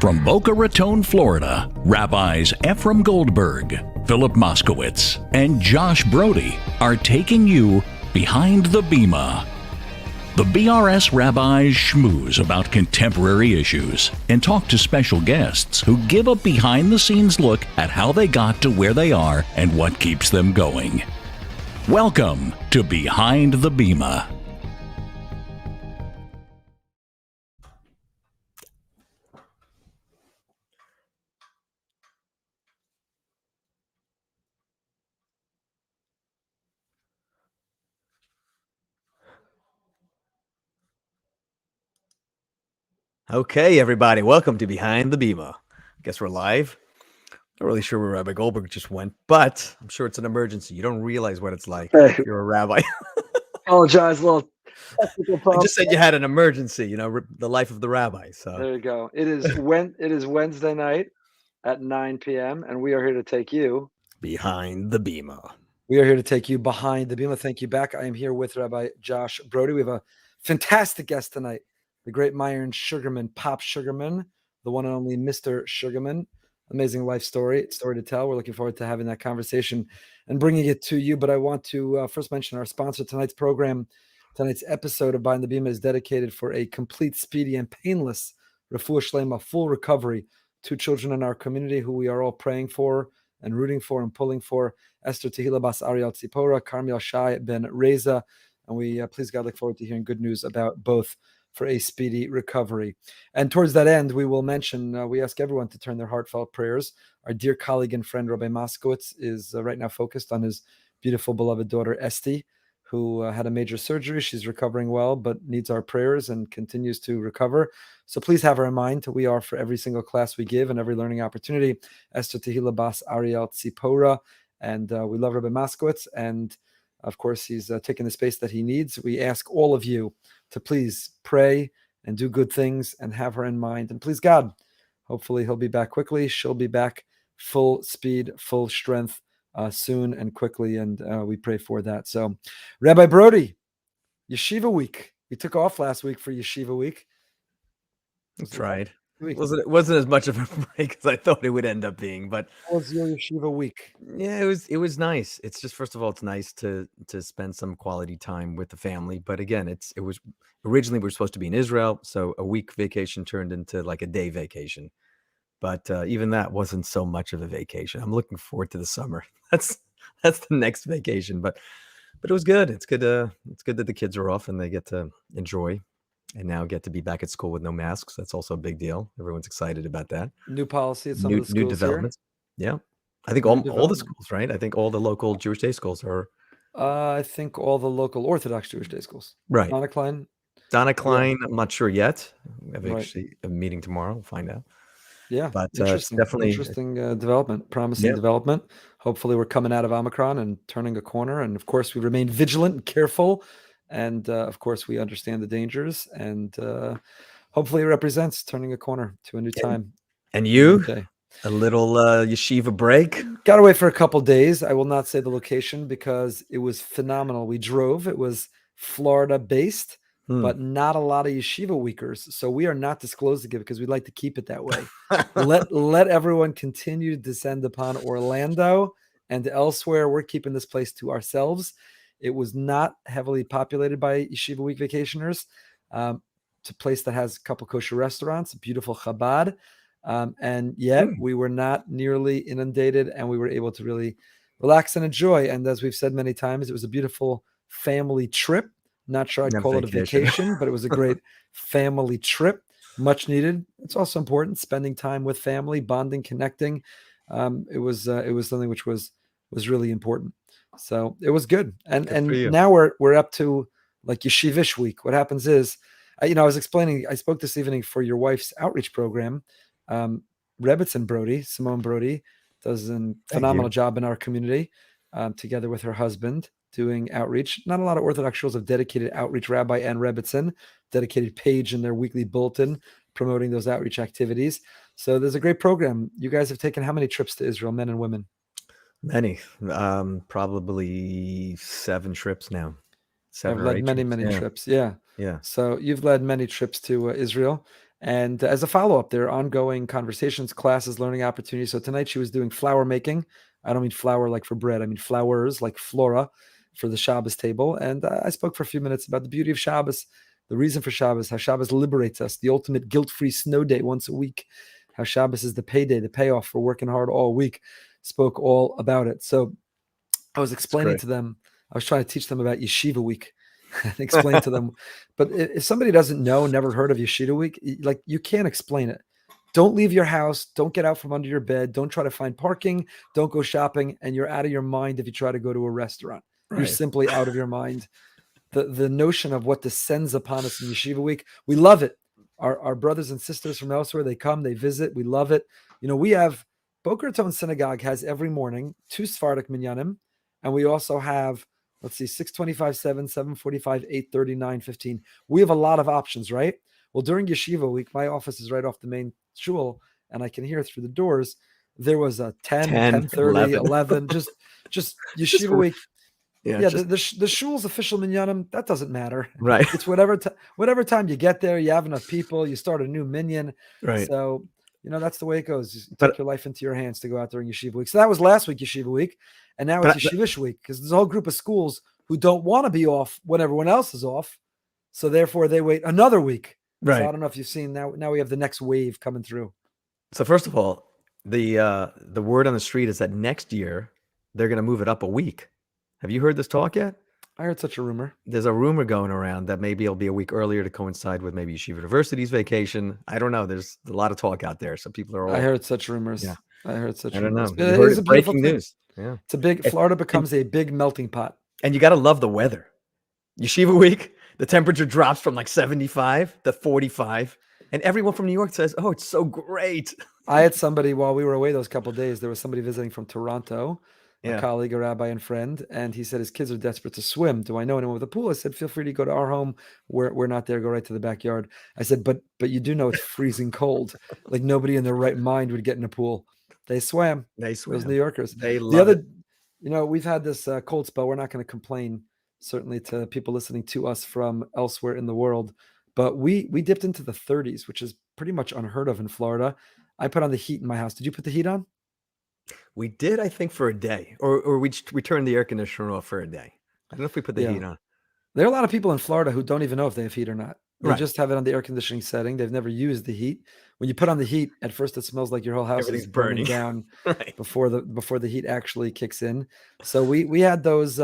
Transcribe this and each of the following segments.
From Boca Raton, Florida, Rabbis Ephraim Goldberg, Philip Moskowitz, and Josh Brody are taking you behind the Bima. The BRS rabbis schmooze about contemporary issues and talk to special guests who give a behind-the-scenes look at how they got to where they are and what keeps them going. Welcome to Behind the Bima. Okay, everybody, welcome to Behind the Bima. Guess we're live. Not really sure where Rabbi Goldberg just went, but I'm sure it's an emergency. You don't realize what it's like if you're a rabbi. Apologize, a little technical I problem. just said you had an emergency, the life of the rabbi. So There you go. It is Wednesday night at 9 p.m. and we are here to take you Behind the Bima. We are here to take you behind the Bima. Thank you back. I am here with Rabbi Josh Brody. We have a fantastic guest tonight, the great Myron Sugerman, Pop Sugerman, the one and only Mr. Sugerman. Amazing life story to tell. We're looking forward to having that conversation and bringing it to you. But I want to first mention our sponsor. Tonight's program, tonight's episode of Behind the Bima is dedicated for a complete, speedy, and painless refuah shlema, full recovery. 2 children in our community who we are all praying for and rooting for and pulling for. Esther Tehila Bas Ariel Tzipora, Carmiel Shai Ben Reza. And we, please God, look forward to hearing good news about both for a speedy recovery. And towards that end, we will mention, we ask everyone to turn their heartfelt prayers. Our dear colleague and friend, Rabbi Moskowitz, is right now focused on his beautiful, beloved daughter, Esti, who had a major surgery. She's recovering well, but needs our prayers and continues to recover. So please have her in mind. We are for every single class we give and every learning opportunity. Esther Tehila Bas Ariel Tzipora. And we love Rabbi Moskowitz. And of course, he's taking the space that he needs. We ask all of you to please pray and do good things and have her in mind. And please God, hopefully he'll be back quickly. She'll be back full speed, full strength soon and quickly. And we pray for that. So Rabbi Brody, Yeshiva week. You took off last week for Yeshiva week. That's right. It wasn't as much of a break as I thought it would end up being, but what was your Yeshiva week? Yeah, it was nice. It's just, first of all, it's nice to spend some quality time with the family. But again, it was originally we were supposed to be in Israel, so a week vacation turned into like a day vacation. But even that wasn't so much of a vacation. I'm looking forward to the summer. That's the next vacation. But it was good. It's good that the kids are off and they get to enjoy. And now get to be back at school with no masks. That's also a big deal. Everyone's excited about that. New policy at some of the schools new developments. Here. Yeah, I think all the schools, right? I think all the local Jewish day schools are. I think all the local Orthodox Jewish day schools. Right. Donna Klein. Yeah. I'm not sure yet. We have actually a meeting tomorrow. We'll find out. Yeah, but definitely interesting development, promising development. Hopefully, we're coming out of Omicron and turning a corner. And of course, we remain vigilant and careful. And of course, we understand the dangers, and hopefully, it represents turning a corner to a new time. And you, a little yeshiva break? Got away for a couple days. I will not say the location because it was phenomenal. We drove. It was Florida-based, but not a lot of yeshiva weekers. So we are not disclosing it because we'd like to keep it that way. let everyone continue to descend upon Orlando and elsewhere. We're keeping this place to ourselves. It was not heavily populated by Yeshiva Week vacationers. It's a place that has a couple kosher restaurants, beautiful Chabad. And yet we were not nearly inundated and we were able to really relax and enjoy. And as we've said many times, it was a beautiful family trip. Not sure I'd call it a vacation, but it was a great family trip. Much needed. It's also important, spending time with family, bonding, connecting. It was something which was really important. So it was good. And now we're up to like Yeshivish week. What happens is, I was explaining, I spoke this evening for your wife's outreach program. Rebbitzin Brody, Simone Brody, does a phenomenal job in our community, together with her husband doing outreach. Not a lot of Orthodox schools have dedicated outreach rabbi and Rebbitzin, dedicated page in their weekly bulletin promoting those outreach activities. So there's a great program. You guys have taken how many trips to Israel, men and women? Many, probably 7 trips now. I've led many trips. Yeah. Yeah. So you've led many trips to Israel. And as a follow-up, there are ongoing conversations, classes, learning opportunities. So tonight she was doing flour making. I don't mean flour like for bread. I mean flowers like flora for the Shabbos table. And I spoke for a few minutes about the beauty of Shabbos, the reason for Shabbos, how Shabbos liberates us, the ultimate guilt-free snow day once a week, how Shabbos is the payday, the payoff for working hard all week. Spoke all about it. So I was explaining to them, I was trying to teach them about Yeshiva Week and explain to them. But if somebody doesn't know, never heard of Yeshiva Week, like you can't explain it. Don't leave your house. Don't get out from under your bed. Don't try to find parking. Don't go shopping. And you're out of your mind if you try to go to a restaurant. Right. You're simply out of your mind. The notion of what descends upon us in Yeshiva Week, we love it. Our brothers and sisters from elsewhere, they come, they visit. We love it. You know, we have Boker Raton Synagogue has every morning 2 Sephardic minyanim. And we also have, let's see, 6:25, 7, 7:45, 8:30, 9:15. We have a lot of options, right? Well, during Yeshiva Week, my office is right off the main shul, and I can hear through the doors. There was a 10 10:30, 11, just Yeshiva Week. Yeah, the shul's official minyanim, that doesn't matter. Right. It's whatever time you get there, you have enough people, you start a new minyan. Right. So, you know, that's the way it goes. You take your life into your hands to go out during Yeshiva Week. So that was last week, Yeshiva Week. And now it's Yeshivish Week, because there's a whole group of schools who don't want to be off when everyone else is off. So therefore they wait another week. Right. So I don't know if you've seen now we have the next wave coming through. So first of all, the word on the street is that next year they're going to move it up a week. Have you heard this talk yet? I heard such a rumor. There's a rumor going around that maybe it'll be a week earlier to coincide with maybe Yeshiva University's vacation. I don't know. There's a lot of talk out there. So people are all... I heard such rumors. Yeah. I heard such rumors. I don't know. It's breaking news. Yeah. It's a big... Florida becomes a big melting pot. And you got to love the weather. Yeshiva Week, the temperature drops from like 75 to 45. And everyone from New York says, oh, it's so great. I had somebody, while we were away those couple of days, there was somebody visiting from Toronto, a colleague, a rabbi and friend, and he said his kids are desperate to swim. Do I know anyone with a pool? I said, feel free to go to our home. We're not there. Go right to the backyard. I said, but you do know it's freezing cold. Like nobody in their right mind would get in a pool. They swam. Those New Yorkers. They love it. You know, we've had this cold spell. We're not going to complain, certainly to people listening to us from elsewhere in the world. But we dipped into the 30s, which is pretty much unheard of in Florida. I put on the heat in my house. Did you put the heat on? We did, I think, for a day, or we turned the air conditioner off for a day. I don't know if we put the heat on. There are a lot of people in Florida who don't even know if they have heat or not. They just have it on the air conditioning setting. They've never used the heat. When you put on the heat, at first it smells like your whole house is burning down before the heat actually kicks in. So we had those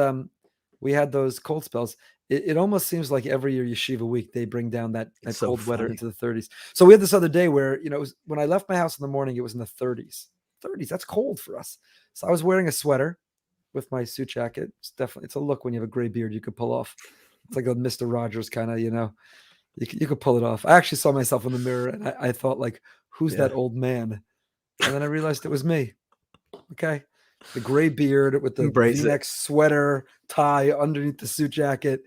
cold spells. It almost seems like every year Yeshiva Week they bring down that cold weather into the 30s. So we had this other day where, you know, it was, when I left my house in the morning, it was in the 30s. 30s, that's cold for us. So I was wearing a sweater with my suit jacket. It's a look when you have a gray beard you could pull off. It's like a Mr. Rogers kind of, you know, you could pull it off. I actually saw myself in the mirror and I thought, like, who's that old man? And then I realized it was me. Okay. The gray beard with the V-neck sweater, tie underneath the suit jacket.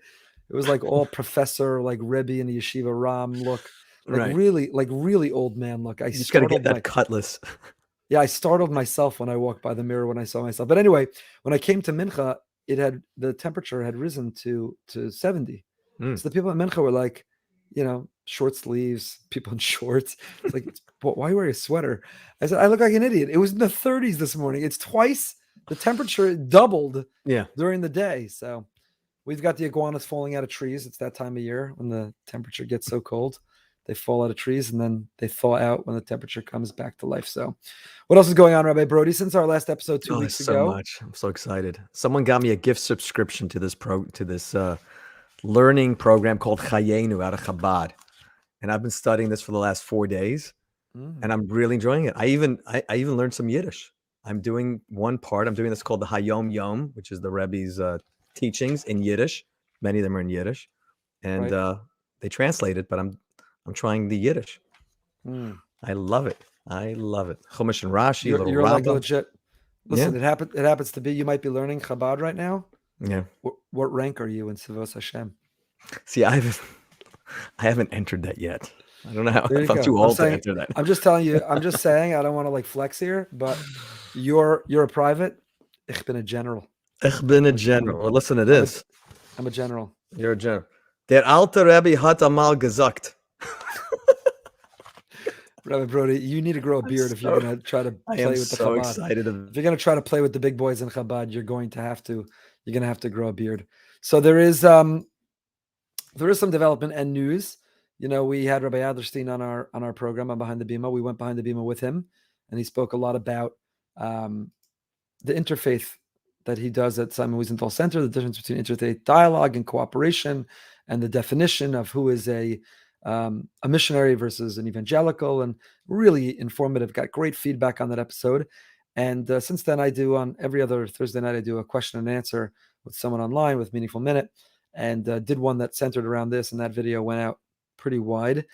It was like all professor, like Rabbi in the Yeshiva Ram look. Really old man look. You just got to get that cutlass. Yeah, I startled myself when I walked by the mirror when I saw myself. But anyway, when I came to Mincha, the temperature had risen to 70. So the people at Mincha were like, you know, short sleeves, people in shorts. It's like, why are you wearing a sweater? I said, I look like an idiot. It was in the 30s this morning. It's twice the temperature doubled during the day. So we've got the iguanas falling out of trees. It's that time of year when the temperature gets so cold. They fall out of trees and then they thaw out when the temperature comes back to life. So what else is going on, Rabbi Brody, since our last episode 2 weeks ago? So much. I'm so excited. Someone got me a gift subscription to this learning program called Chayenu out of Chabad. And I've been studying this for the last 4 days and I'm really enjoying it. I even learned some Yiddish. I'm doing one part. I'm doing this called the Hayom Yom, which is the Rebbe's teachings in Yiddish. Many of them are in Yiddish. And they translate it, but I'm trying the Yiddish. I love it. Chumash and Rashi. You're like legit. Listen, it happens to be, you might be learning Chabad right now. Yeah. What rank are you in Sivos Hashem? See, I haven't entered that yet. I don't know how. I'm too old to enter that. I'm just telling you. I'm just saying. I don't want to like flex here, but you're a private. Ich bin a general. Well, listen to this. I'm a general. You're a general. Der alte Rebbe hat einmal gesagt. Rabbi Brody, you need to grow a I'm beard if you're so- going to try to I play am with the so Chabad. excited. If you're going to try to play with the big boys in Chabad, you're going to have to grow a beard. So there is some development and news. We had Rabbi Adlerstein on our program on Behind the Bima. We went behind the Bima with him, and he spoke a lot about the interfaith that he does at Simon Wiesenthal Center, the difference between interfaith dialogue and cooperation, and the definition of who is a missionary versus an evangelical, and really informative. Got great feedback on that episode. And since then, I do on every other Thursday night, I do a question and answer with someone online with Meaningful Minute, and did one that centered around this, and that video went out pretty wide.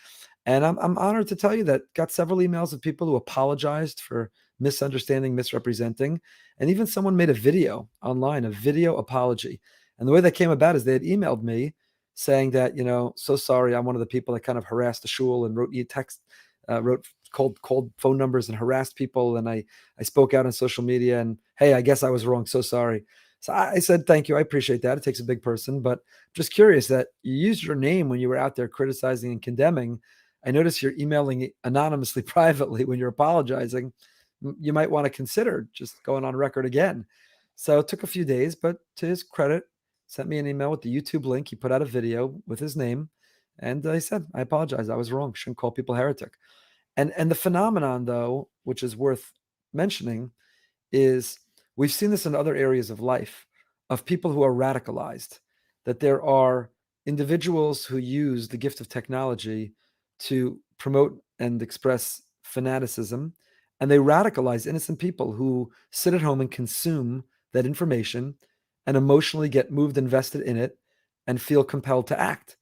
And I'm honored to tell you that got several emails of people who apologized for misunderstanding, misrepresenting, and even someone made a video online, a video apology. And the way that came about is they had emailed me saying that, so sorry, I'm one of the people that kind of harassed the shul and wrote cold phone numbers and harassed people. And I spoke out on social media, and hey, I guess I was wrong. So sorry. So I said, thank you. I appreciate that. It takes a big person, but just curious that you used your name when you were out there criticizing and condemning. I notice you're emailing anonymously privately when you're apologizing. You might want to consider just going on record again. So it took a few days, but to his credit, sent me an email with the YouTube link. He put out a video with his name, and he said, I apologize. I was wrong. Shouldn't call people heretic. And the phenomenon, though, which is worth mentioning, is we've seen this in other areas of life, of people who are radicalized, that there are individuals who use the gift of technology to promote and express fanaticism, and they radicalize innocent people who sit at home and consume that information and emotionally get moved, invested in it, and feel compelled to act.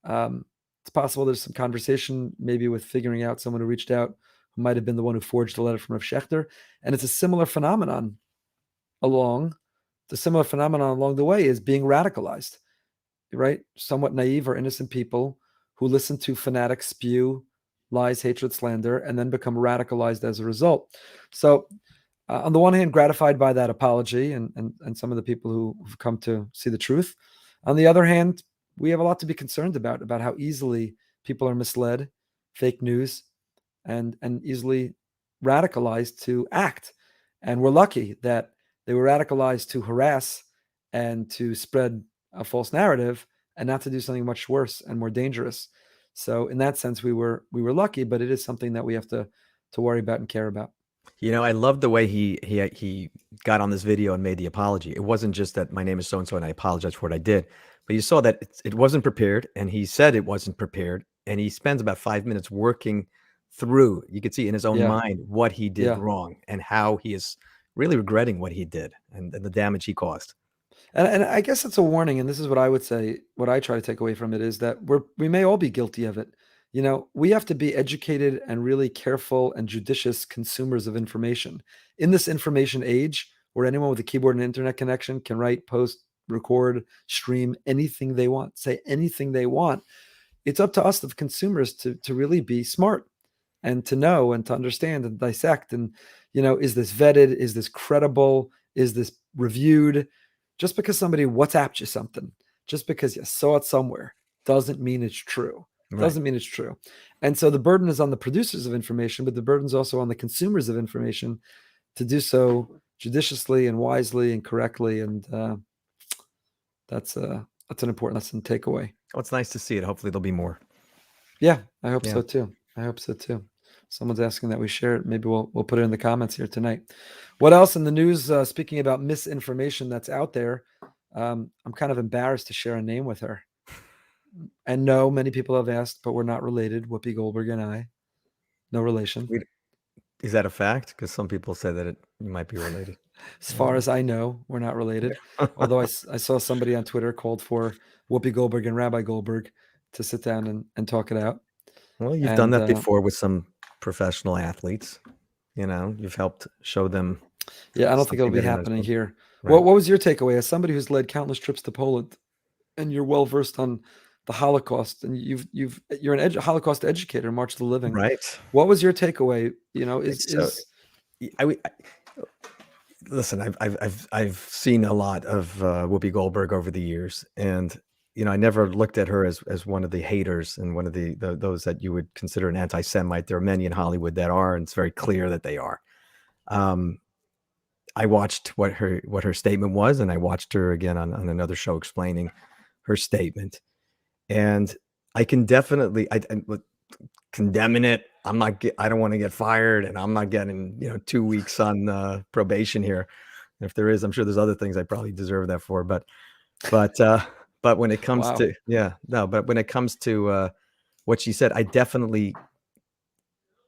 It's possible there's some conversation maybe with figuring out someone who reached out who might have been the one who forged the letter from Rav Schechter. And it's a similar phenomenon along the way is being radicalized, right? Somewhat naive or innocent people who listen to fanatics spew lies, hatred, slander, and then become radicalized as a result. So on the one hand, gratified by that apology and some of the people who've come to see the truth. On the other hand, we have a lot to be concerned about how easily people are misled, fake news, and easily radicalized to act. And we're lucky that they were radicalized to harass and to spread a false narrative, and not to do something much worse and more dangerous. So in that sense, we were lucky, but it is something that we have to worry about and care about. I love the way he got on this video and made the apology. It wasn't just that my name is so-and-so and I apologize for what I did, but you saw that it wasn't prepared, and he said it wasn't prepared, and he spends about 5 minutes working through, you could see in his own mind what he did wrong and how he is really regretting what he did and the damage he caused. And I guess it's a warning, and this is what I would say, what I try to take away from it is that we may all be guilty of it. We have to be educated and really careful and judicious consumers of information. In this information age, where anyone with a keyboard and internet connection can write, post, record, stream anything they want, say anything they want, it's up to us, the consumers, to really be smart and to know and to understand and dissect. And, is this vetted? Is this credible? Is this reviewed? Just because somebody WhatsApped you something, just because you saw it somewhere, doesn't mean it's true. Doesn't mean it's true. And so the burden is on the producers of information, but the burden is also on the consumers of information to do so judiciously and wisely and correctly. And that's an important lesson to take away. Oh, it's nice to see it. Hopefully there'll be more. Yeah, I hope so too. Someone's asking that we share it. Maybe we'll put it in the comments here tonight. What else in the news? Speaking about misinformation that's out there, I'm kind of embarrassed to share a name with her. And no, many people have asked, but we're not related. Whoopi Goldberg and I, no relation. Is that a fact? Because some people say that you might be related. As far as I know, we're not related. Although I saw somebody on Twitter called for Whoopi Goldberg and Rabbi Goldberg to sit down and talk it out. Well, you've done that before with some professional athletes. You've helped show them. Yeah, I don't think it'll be happening here. Right. What was your takeaway as somebody who's led countless trips to Poland, and you're well versed on the Holocaust, and you're an Holocaust educator, March of the Living. Right. What was your takeaway? Listen, I've seen a lot of Whoopi Goldberg over the years, and I never looked at her as one of the haters and one of those that you would consider an anti-Semite. There are many in Hollywood that are, and it's very clear that they are. I watched what her statement was, and I watched her again on another show explaining her statement. And I can definitely, I condemning it. I don't want to get fired, and I'm not getting 2 weeks on probation here. If there is, I'm sure there's other things I probably deserve that for. But when it comes Wow. but when it comes to what she said, I definitely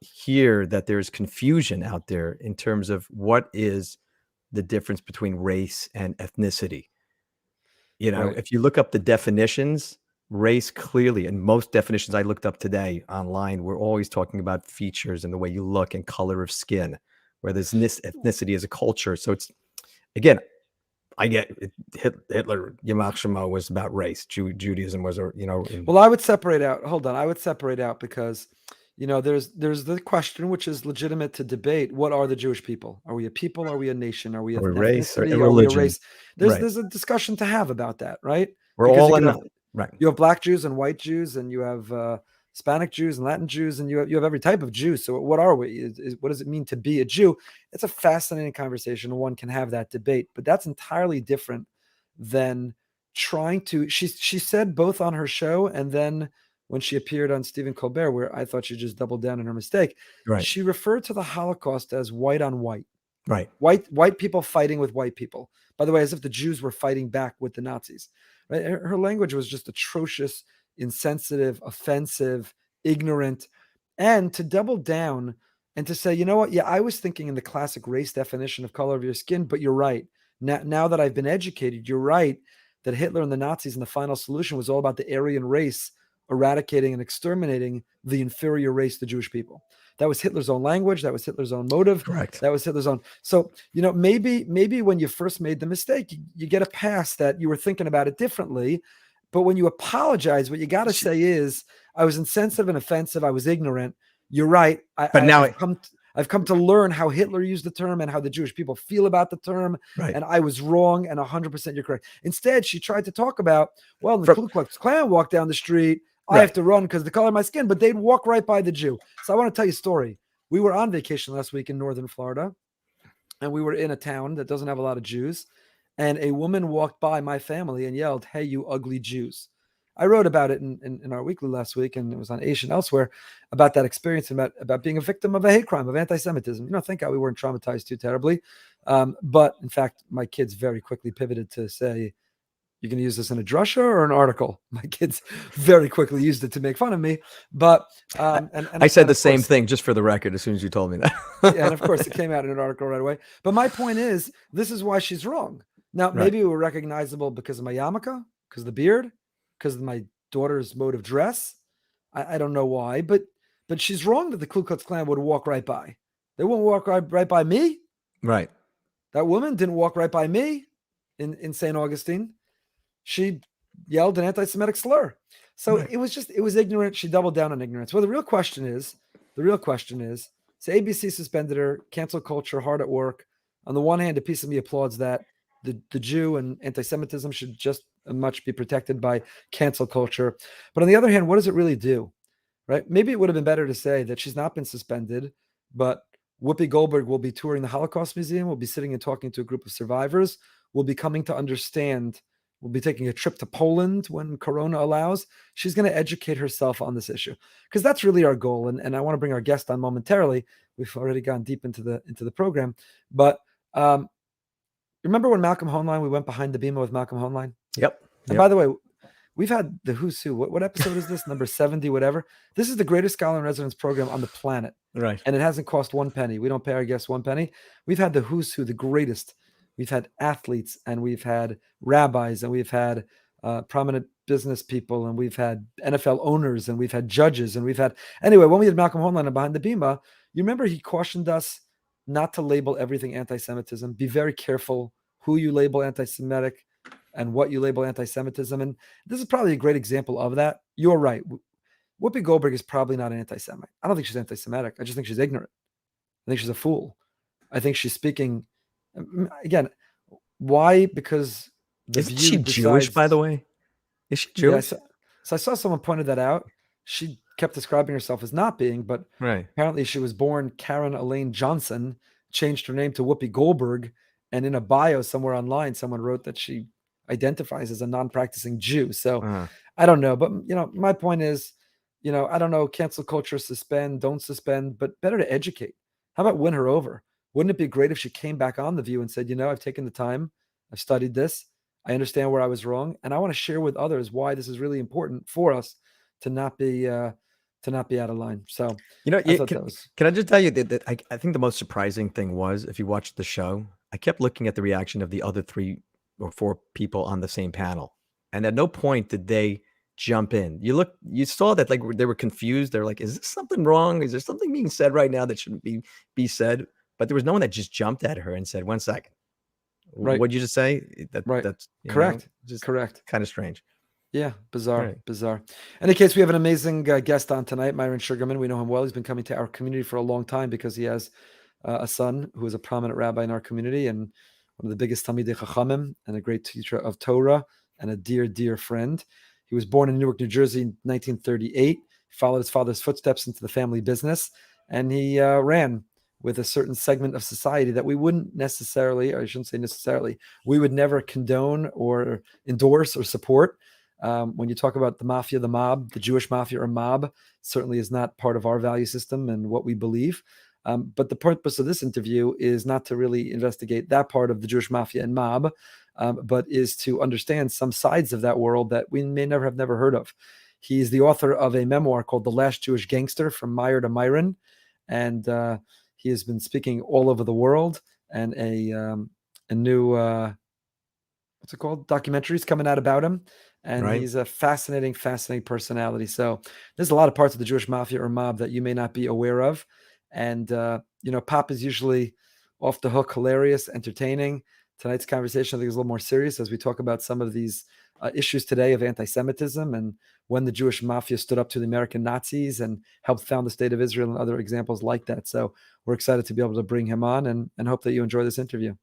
hear that there's confusion out there in terms of what is the difference between race and ethnicity. Right. If you look up the definitions, race clearly, and most definitions I looked up today online, we're always talking about features and the way you look and color of skin, where there's ethnicity as a culture. So it's, again, I get it, Hitler, Yamach Shema was about race. Judaism was, Well, I would separate out. Hold on, I would separate out because, there's the question which is legitimate to debate. What are the Jewish people? Are we a people? Are we a nation? Are we an race or ethnicity? a Are we a religion? race? Right. There's a discussion to have about that, right? We're Because all you in could have, right. you have Black Jews and white Jews, and you have Hispanic Jews and Latin Jews, and you have every type of Jew. So what are we? What does it mean to be a Jew? It's a fascinating conversation. One can have that debate, but that's entirely different than trying to. She said both on her show and then when she appeared on Stephen Colbert, where I thought she just doubled down on her mistake. Right. She referred to the Holocaust as white on white. Right. White people fighting with white people. By the way, as if the Jews were fighting back with the Nazis. Right? Her language was just atrocious, insensitive, offensive, ignorant. And to double down and to say, you know what? Yeah, I was thinking in the classic race definition of color of your skin, but you're right. Now that I've been educated, you're right that Hitler and the Nazis and the final solution was all about the Aryan race eradicating and exterminating the inferior race, the Jewish people. That was Hitler's own language. That was Hitler's own motive. Correct. That was Hitler's own. So, maybe when you first made the mistake, you get a pass that you were thinking about it differently. But when you apologize, what you got to say is, I was insensitive and offensive. I was ignorant. You're right. I've come to learn how Hitler used the term and how the Jewish people feel about the term. Right. And I was wrong, and 100% you're correct. Instead, she tried to talk about, well, the Ku Klux Klan walked down the street. I have to run because of the color of my skin, but they'd walk right by the Jew. So I want to tell you a story. We were on vacation last week in northern Florida, and we were in a town that doesn't have a lot of Jews. And a woman walked by my family and yelled, "Hey, you ugly Jews." I wrote about it in our weekly last week, and it was on Asian elsewhere, about that experience, about being a victim of a hate crime, of anti-Semitism. Thank God we weren't traumatized too terribly. But in fact, my kids very quickly pivoted to say, "You're going to use this in a drasha or an article?" My kids very quickly used it to make fun of me. But and I said the same thing, just for the record, as soon as you told me that. Yeah, and of course it came out in an article right away. But my point is, this is why she's wrong. Now, maybe we were recognizable because of my yarmulke, because of the beard, because of my daughter's mode of dress. I don't know why, but she's wrong that the Ku Klux Klan would walk right by. They won't walk right by me. Right. That woman didn't walk right by me in St. Augustine. She yelled an anti-Semitic slur. So it was ignorant. She doubled down on ignorance. Well, the real question is, so ABC suspended her, cancel culture, hard at work. On the one hand, a piece of me applauds that. The Jew and anti-Semitism should just as much be protected by cancel culture. But on the other hand, what does it really do? Right? Maybe it would have been better to say that she's not been suspended, but Whoopi Goldberg will be touring the Holocaust Museum, will be sitting and talking to a group of survivors, will be coming to understand, will be taking a trip to Poland when Corona allows. She's going to educate herself on this issue, because that's really our goal. And I want to bring our guest on momentarily. We've already gone deep into the program, but remember when Malcolm Hoenlein, we went behind the Bima with Malcolm Hoenlein? Yep. And by the way, we've had the who's who. What episode is this? Number 70, whatever. This is the greatest scholar in residence program on the planet. Right. And it hasn't cost one penny. We don't pay our guests one penny. We've had the who's who, the greatest. We've had athletes, and we've had rabbis, and we've had prominent business people, and we've had NFL owners, and we've had judges, and we've had, anyway, when we had Malcolm Hoenlein behind the Bima, you remember he cautioned us not to label everything anti-Semitism. Be very careful who you label anti-Semitic and what you label anti-Semitism. And this is probably a great example of that. You're right. Whoopi Goldberg is probably not an anti-Semite. I don't think she's anti-Semitic. I just think she's ignorant. I think she's a fool. I think she's speaking, again, why? Because isn't she Jewish, by the way? Is she Yeah, Jewish? so I saw someone pointed that out. She kept describing herself as not being, but Right. apparently she was born Karen Elaine Johnson, changed her name to Whoopi Goldberg, and in a bio somewhere online, someone wrote that she identifies as a non-practicing Jew. So Uh, I don't know, but my point is, I don't know, cancel culture, suspend, don't suspend, but better to educate. How about win her over? Wouldn't it be great if she came back on The View and said, I've taken the time, I've studied this, I understand where I was wrong, and I want to share with others why this is really important for us to not be out of line. So I thought that was can I just tell you that I think the most surprising thing was, if you watched the show, I kept looking at the reaction of the other 3 or 4 people on the same panel, and at no point did they jump in. You saw that like they were confused. They're like, "Is this something wrong? Is there something being said right now that shouldn't be said?" But there was no one that just jumped at her and said, "1 second, right, what'd you just say?" right. That's Correct. just Correct. kind of strange. Yeah, bizarre, Right. bizarre. In any case, we have an amazing guest on tonight, Myron Sugerman. We know him well. He's been coming to our community for a long time because he has a son who is a prominent rabbi in our community and one of the biggest Talmidei Chachamim and a great teacher of Torah and a dear, dear friend. He was born in Newark, New Jersey in 1938. He followed his father's footsteps into the family business, and he ran with a certain segment of society that we wouldn't necessarily, or I shouldn't say necessarily, we would never condone or endorse or support. When you talk about the mafia, the mob, the Jewish mafia or mob certainly is not part of our value system and what we believe. But the purpose of this interview is not to really investigate that part of the Jewish mafia and mob, but is to understand some sides of that world that we may never have heard of. He's the author of a memoir called The Last Jewish Gangster, From Meyer to Myron. And he has been speaking all over the world, and a new, what's it called? Documentaries coming out about him. And Right. he's a fascinating, fascinating personality. So there's a lot of parts of the Jewish mafia or mob that you may not be aware of. And, Pop is usually off the hook, hilarious, entertaining. Tonight's conversation, I think, is a little more serious as we talk about some of these issues today of anti-Semitism and when the Jewish mafia stood up to the American Nazis and helped found the state of Israel and other examples like that. So we're excited to be able to bring him on and hope that you enjoy this interview.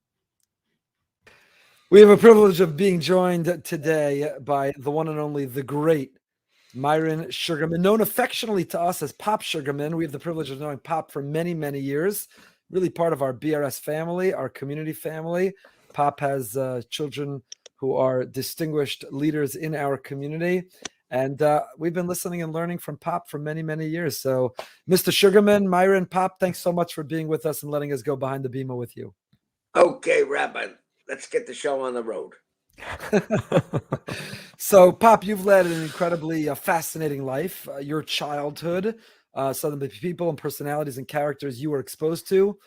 We have a privilege of being joined today by the one and only, the great Myron Sugerman, known affectionately to us as Pop Sugerman. We have the privilege of knowing Pop for many, many years, really part of our BRS family, our community family. Pop has children who are distinguished leaders in our community. And we've been listening and learning from Pop for many, many years. So, Mr. Sugerman, Myron, Pop, thanks so much for being with us and letting us go behind the Bima with you. Okay, Rabbi, let's get the show on the road. So, Pop, you've led an incredibly fascinating life. Your childhood, some of the people and personalities and characters you were exposed to.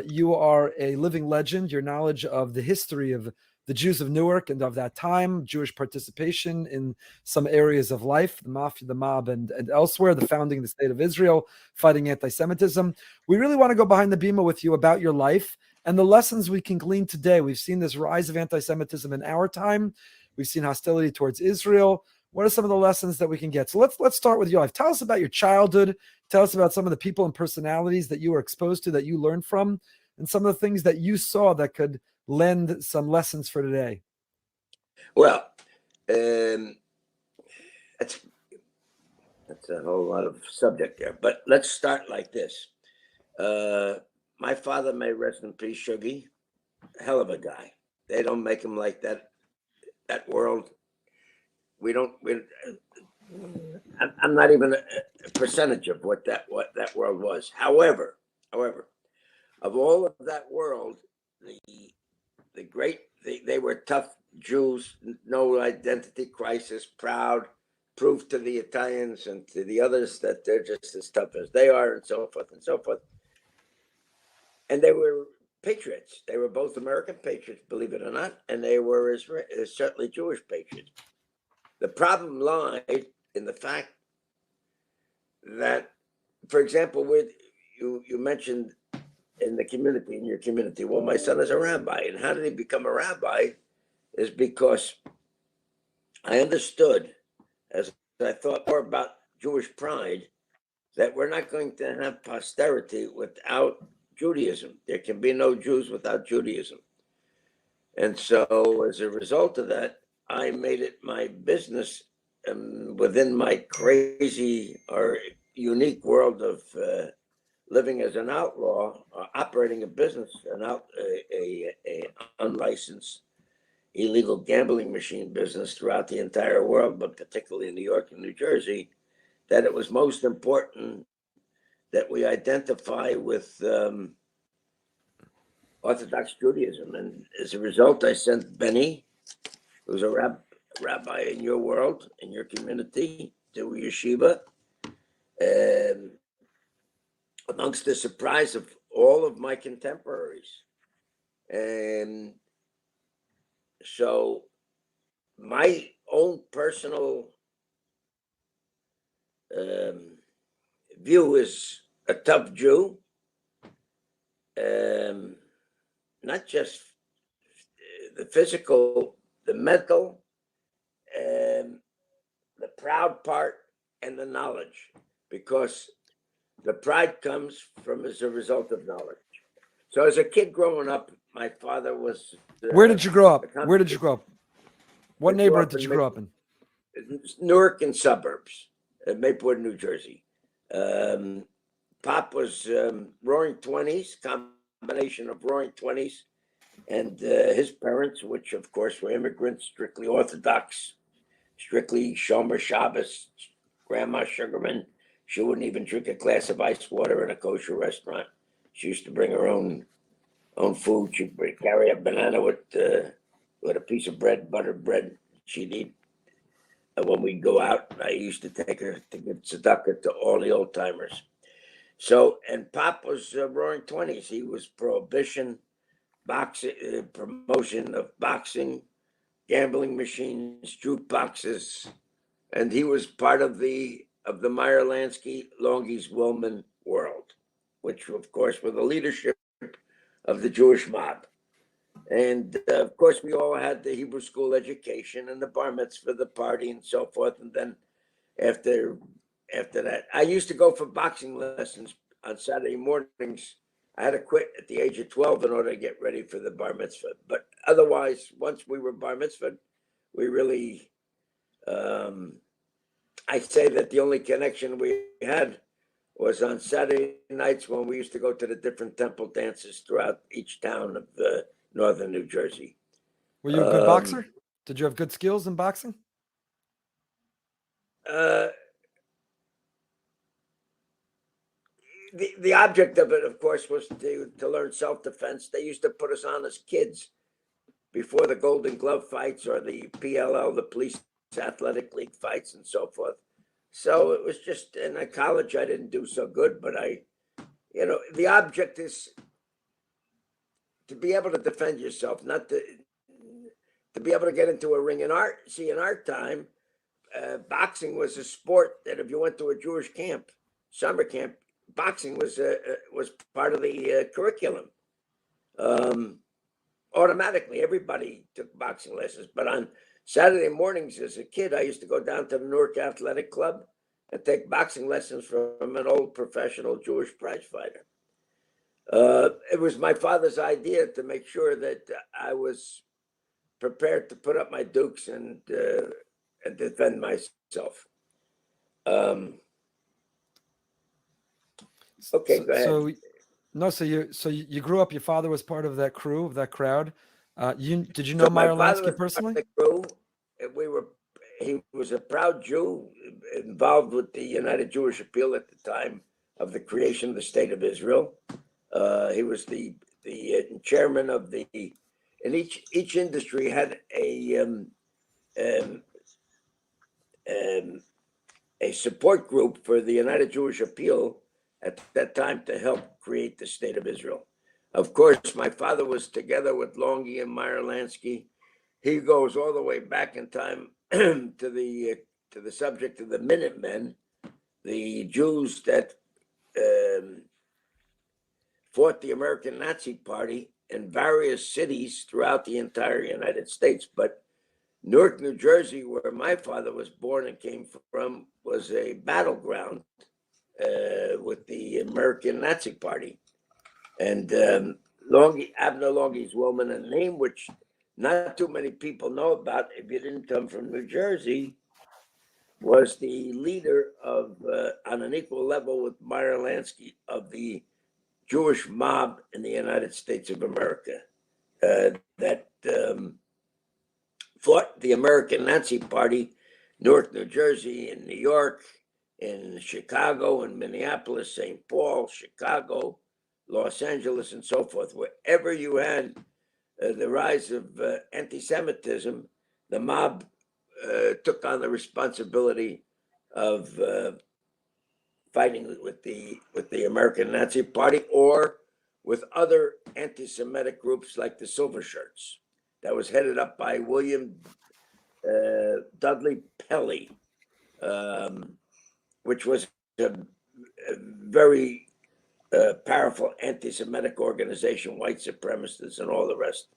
You are a living legend. Your knowledge of the history of the Jews of Newark and of that time, Jewish participation in some areas of life, the mafia, the mob, and elsewhere, the founding of the state of Israel, fighting anti-Semitism. We really want to go behind the Bima with you about your life and the lessons we can glean today. We've seen this rise of anti-Semitism in our time. We've seen hostility towards Israel. What are some of the lessons that we can get? So let's start with your life. Tell us about your childhood. Tell us about some of the people and personalities that you were exposed to, that you learned from, and some of the things that you saw that could lend some lessons for today. Well, that's a whole lot of subject there, but let's start like this. My father, may rest in peace, Sugie, hell of a guy. They don't make him like that. That world, I'm not even a percentage of what that world was. However, of all of that world, they were tough Jews, no identity crisis, proud, prove to the Italians and to the others that they're just as tough as they are, and so forth and so forth. And they were patriots. They were both American patriots, believe it or not, and they were certainly Jewish patriots. The problem lied in the fact that, for example, with you mentioned in your community, well, my son is a rabbi. And how did he become a rabbi? Is because I understood, as I thought more about Jewish pride, that we're not going to have posterity without Judaism. There can be no Jews without Judaism. And so as a result of that, I made it my business within my crazy or unique world of living as an outlaw, operating a business, a unlicensed illegal gambling machine business throughout the entire world, but particularly in New York and New Jersey, that it was most important that we identify with Orthodox Judaism. And as a result, I sent Benny, who's a rabbi in your world, in your community, to yeshiva. Amongst the surprise of all of my contemporaries. And so my own personal view is a tough Jew, not just the physical, the mental, the proud part, and the knowledge, because the pride comes from as a result of knowledge. So as a kid growing up, my father was... Where did you grow up? Where did you grow up? What neighborhood did you grow up in? Newark and suburbs, Maplewood, New Jersey. Pop was Roaring 20s, combination of Roaring 20s, and his parents, which of course were immigrants, strictly Orthodox, strictly Shomer Shabbos, Grandma Sugerman. She wouldn't even drink a glass of ice water in a kosher restaurant. She used to bring her own food. She'd carry a banana with a piece of bread, buttered bread. She'd eat. And when we'd go out, I used to take her to give tzedakah to all the old timers. So, and Pop was Roaring 20s. He was prohibition, boxing, promotion of boxing, gambling machines, jukeboxes, and he was part of the Meyer, Longies, Wellman world, which of course were the leadership of the Jewish mob. And of course, we all had the Hebrew school education and the bar mitzvah, the party, and so forth. And then after that, I used to go for boxing lessons on Saturday mornings. I had to quit at the age of 12 in order to get ready for the bar mitzvah. But otherwise, once we were bar mitzvah, we really, I say that the only connection we had was on Saturday nights when we used to go to the different temple dances throughout each town of northern New Jersey. Were you a good boxer? Did you have good skills in boxing? The object of it, of course, was to learn self-defense. They used to put us on as kids before the Golden Glove fights or the PLL, the Police Athletic League fights, and so forth. So it was just in college, I didn't do so good, but the object is to be able to defend yourself, not to be able to get into a ring. In our time, boxing was a sport that if you went to a Jewish camp, summer camp, boxing was part of the curriculum. Automatically, everybody took boxing lessons. But on Saturday mornings as a kid, I used to go down to the Newark Athletic Club and take boxing lessons from an old professional Jewish prize fighter. It was my father's idea to make sure that I was prepared to put up my dukes and defend myself. Okay, go ahead. So you grew up. Your father was part of that crew, of that crowd. Did you know Meyer personally? He was a proud Jew involved with the United Jewish Appeal at the time of the creation of the State of Israel. He was the chairman of and each industry had a support group for the United Jewish Appeal at that time to help create the State of Israel. Of course, my father was together with Longy and Meyer. He goes all the way back in time to the subject of the Minutemen, the Jews that fought the American Nazi Party in various cities throughout the entire United States. But Newark, New Jersey, where my father was born and came from, was a battleground with the American Nazi Party. And Abner Longy's Woman, a name which not too many people know about, if you didn't come from New Jersey, was the leader of, on an equal level with Meyer of the Jewish mob in the United States of America, that fought the American Nazi Party, Newark, New Jersey, in New York, in Chicago, in Minneapolis, St. Paul, Chicago, Los Angeles, and so forth. Wherever you had the rise of anti-Semitism, the mob took on the responsibility of fighting with the American Nazi Party or with other anti-Semitic groups like the Silver Shirts, that was headed up by William Dudley Pelley, which was a very powerful anti-Semitic organization, white supremacists and all the rest.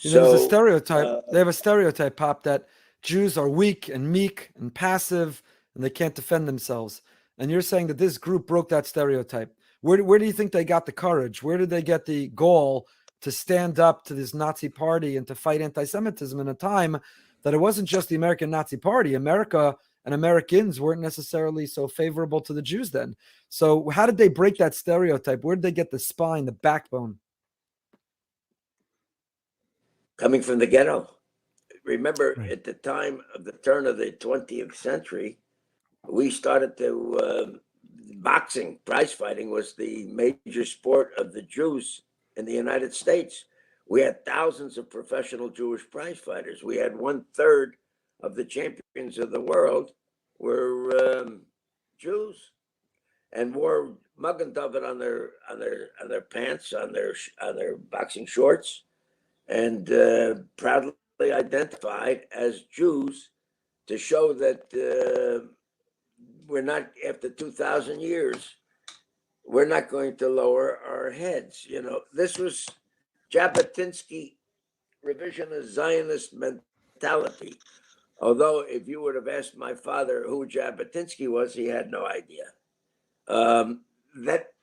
There's a stereotype. They have a stereotype, Pop, that Jews are weak and meek and passive and they can't defend themselves. And you're saying that this group broke that stereotype. Where do you think they got the courage? Where did they get the gall to stand up to this Nazi party and to fight anti-Semitism in a time that it wasn't just the American Nazi Party? America and Americans weren't necessarily so favorable to the Jews then. So how did they break that stereotype? Where did they get the spine, the backbone? Coming from the ghetto. Remember, at the time of the turn of the 20th century, we started to, boxing, prize fighting was the major sport of the Jews in the United States. We had thousands of professional Jewish prize fighters. We had 1/3 of the champions of the world were Jews, and wore Magen David on their pants, on their boxing shorts, and proudly identified as Jews to show that we're not, after 2,000 years, we're not going to lower our heads. You know, this was Jabotinsky revisionist Zionist mentality. Although, if you would have asked my father who Jabotinsky was, he had no idea. That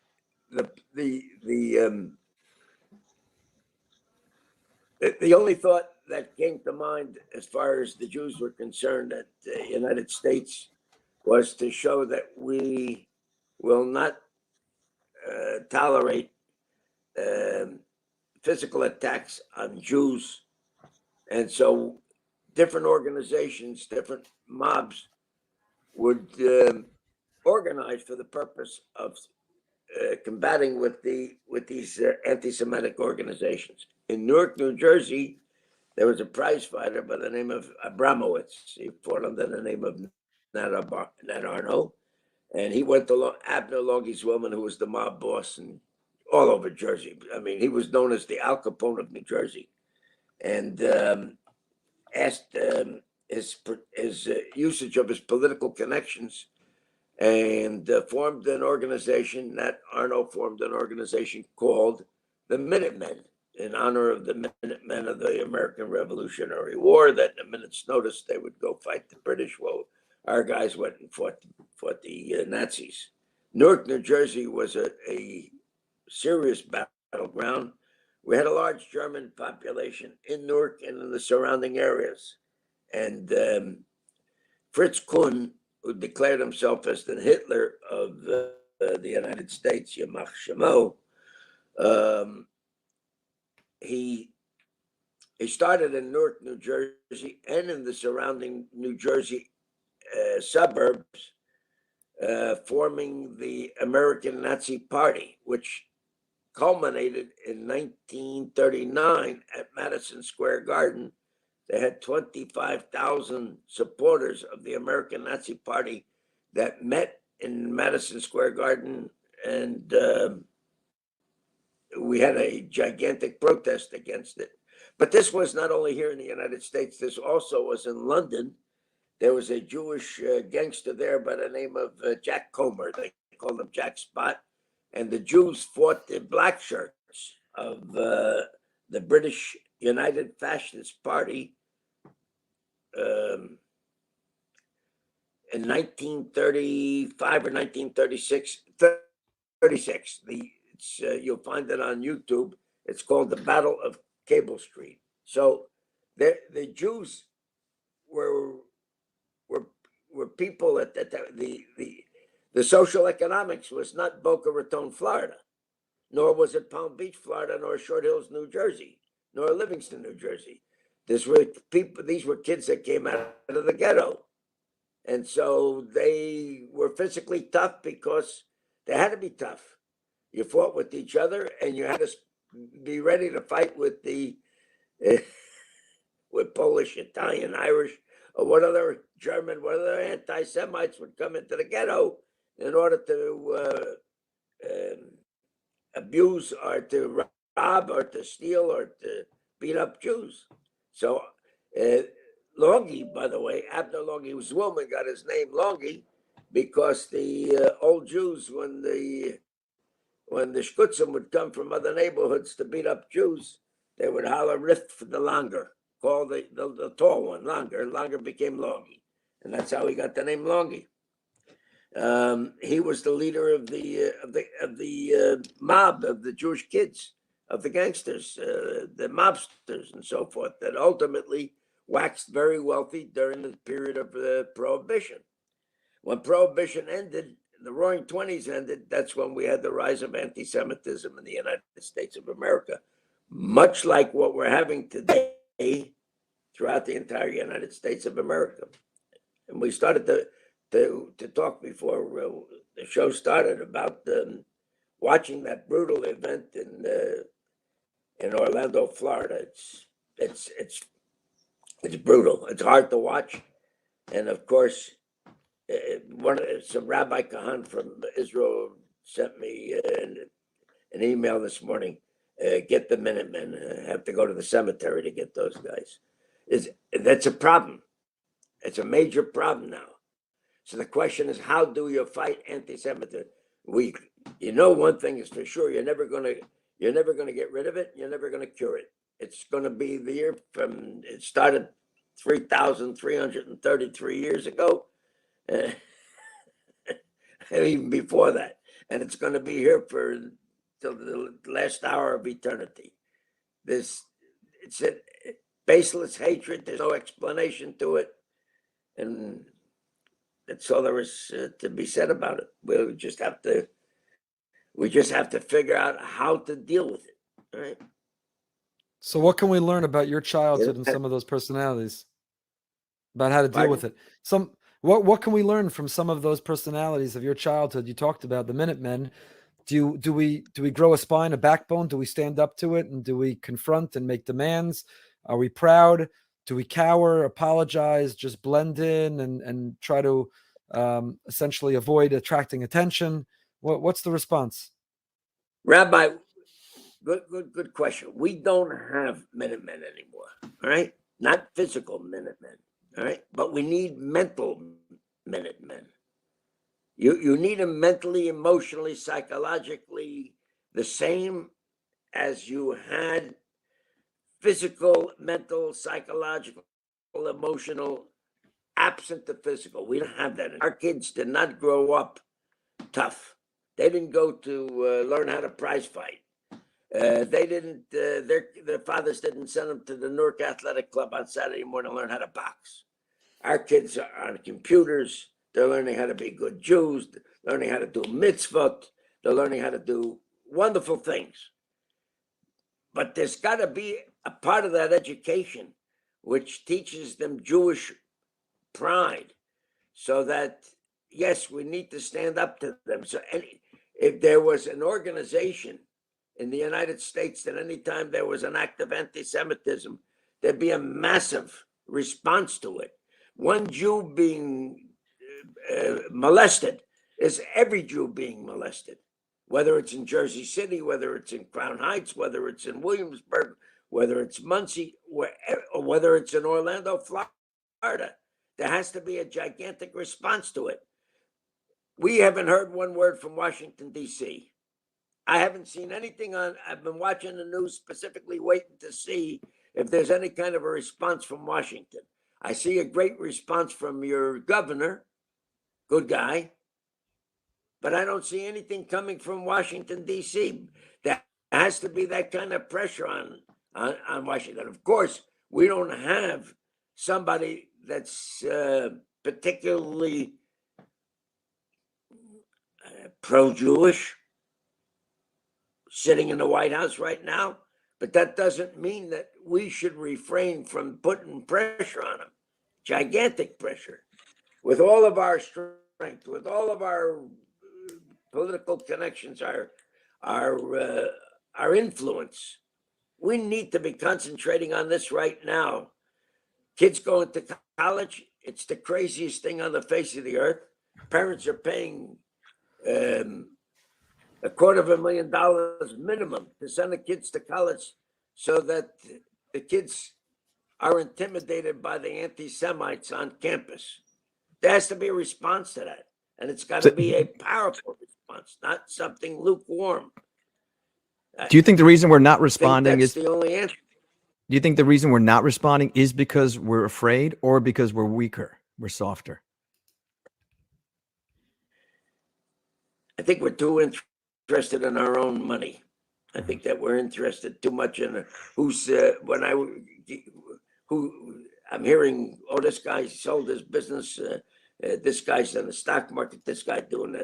the only thought that came to mind as far as the Jews were concerned at the United States was to show that we will not tolerate physical attacks on Jews. And so different organizations, different mobs would organize for the purpose of combating with these anti-Semitic organizations. In Newark, New Jersey, there was a prize fighter by the name of Abramowitz. He fought under the name of Nat Arno, and he went along Abner Logie's woman, who was the mob boss, and all over Jersey. I mean, he was known as the Al Capone of New Jersey, and asked his usage of his political connections, and formed an organization. Nat Arno formed an organization called the Minutemen, in honor of the Minutemen of the American Revolutionary War, that in a minute's notice they would go fight the British. Well, our guys went and fought the Nazis. Newark, New Jersey was a serious battleground. We had a large German population in Newark and in the surrounding areas. And Fritz Kuhn, who declared himself as the Hitler of the United States, Yamach Shemo, he started in Newark, New Jersey, and in the surrounding New Jersey suburbs, forming the American Nazi Party, which culminated in 1939 at Madison Square Garden. They had 25,000 supporters of the American Nazi Party that met in Madison Square Garden, and we had a gigantic protest against it. But this was not only here in the United States, this also was in London. There was a Jewish gangster there by the name of Jack Comer. They called him Jack Spot. And the Jews fought the black shirts of the British United Fascist Party in 1935 or 1936. 36. You'll find it on YouTube. It's called the Battle of Cable Street. So the Jews were people at the social economics was not Boca Raton, Florida, nor was it Palm Beach, Florida, nor Short Hills, New Jersey, nor Livingston, New Jersey. These were kids that came out of the ghetto. And so they were physically tough because they had to be tough. You fought with each other, and you had to be ready to fight with with Polish, Italian, Irish, or what other German, what other anti-Semites would come into the ghetto in order to abuse or to rob or to steal or to beat up Jews. So Longy, by the way, Abner Longy, whose woman got his name Longy because the old Jews, when the shkutzim would come from other neighborhoods to beat up Jews, they would holler rift for the Langer, call the tall one Langer. Langer became Longy, and that's how he got the name Longy. He was the leader of the mob of the Jewish kids, of the gangsters, the mobsters, and so forth, that ultimately waxed very wealthy during the period of Prohibition. When Prohibition ended, the Roaring '20s ended, that's when we had the rise of anti-Semitism in the United States of America, much like what we're having today throughout the entire United States of America. And we started to talk before the show started about watching that brutal event in Orlando, Florida. It's brutal. It's hard to watch, and of course, some Rabbi Kahan from Israel sent me an email this morning. Get the Minutemen. Have to go to the cemetery to get those guys. That's a problem. It's a major problem now. So the question is, how do you fight anti-Semitism? One thing is for sure: you're never going to get rid of it. You're never going to cure it. It's going to be the year from it started 3,333 years ago, even before that, and it's going to be here till the last hour of eternity. It's a baseless hatred. There's no explanation to it, and that's all there is to be said about it. We just have to figure out how to deal with it. All right. So what can we learn about your childhood and some of those personalities about how to deal with it? What can we learn from some of those personalities of your childhood? You talked about the Minutemen. Do we grow a spine, a backbone? Do we stand up to it? And do we confront and make demands? Are we proud? Do we cower, apologize, just blend in and try to essentially avoid attracting attention? What's the response? Rabbi, good question. We don't have Minutemen anymore, all right? Not physical Minutemen, all right? But we need mental Minutemen. You need them mentally, emotionally, psychologically the same as you had physical, mental, psychological, emotional, absent the physical. We don't have that. Our kids did not grow up tough. They didn't go to learn how to prize fight. They didn't. Their fathers didn't send them to the Newark Athletic Club on Saturday morning to learn how to box. Our kids are on computers. They're learning how to be good Jews. They're learning how to do mitzvot. They're learning how to do wonderful things. But there's got to be a part of that education which teaches them Jewish pride, so that yes, we need to stand up to them. So if there was an organization in the United States that anytime there was an act of anti-Semitism, there'd be a massive response to it. One Jew being molested is every Jew being molested, whether it's in Jersey City, whether it's in Crown Heights, whether it's in Williamsburg, whether it's Muncie, or whether it's in Orlando, Florida. There has to be a gigantic response to it. We haven't heard one word from Washington, D.C. I haven't seen anything I've been watching the news specifically waiting to see if there's any kind of a response from Washington. I see a great response from your governor, good guy, but I don't see anything coming from Washington, D.C. There has to be that kind of pressure on on Washington. Of course, we don't have somebody that's particularly pro-Jewish sitting in the White House right now, but that doesn't mean that we should refrain from putting pressure on him, gigantic pressure, with all of our strength, with all of our political connections, our influence. We need to be concentrating on this right now. Kids going to college, it's the craziest thing on the face of the earth. Parents are paying $250,000 minimum to send the kids to college so that the kids are intimidated by the anti-Semites on campus. There has to be a response to that. And it's got to be a powerful response, not something lukewarm. Do you think the reason we're not I think responding that's is, the only answer. do you think the reason we're not responding is because we're afraid or because we're weaker, we're softer? I think we're too interested in our own money. I think that we're interested too much in who's I'm hearing, oh, this guy sold his business, this guy's in the stock market, this guy doing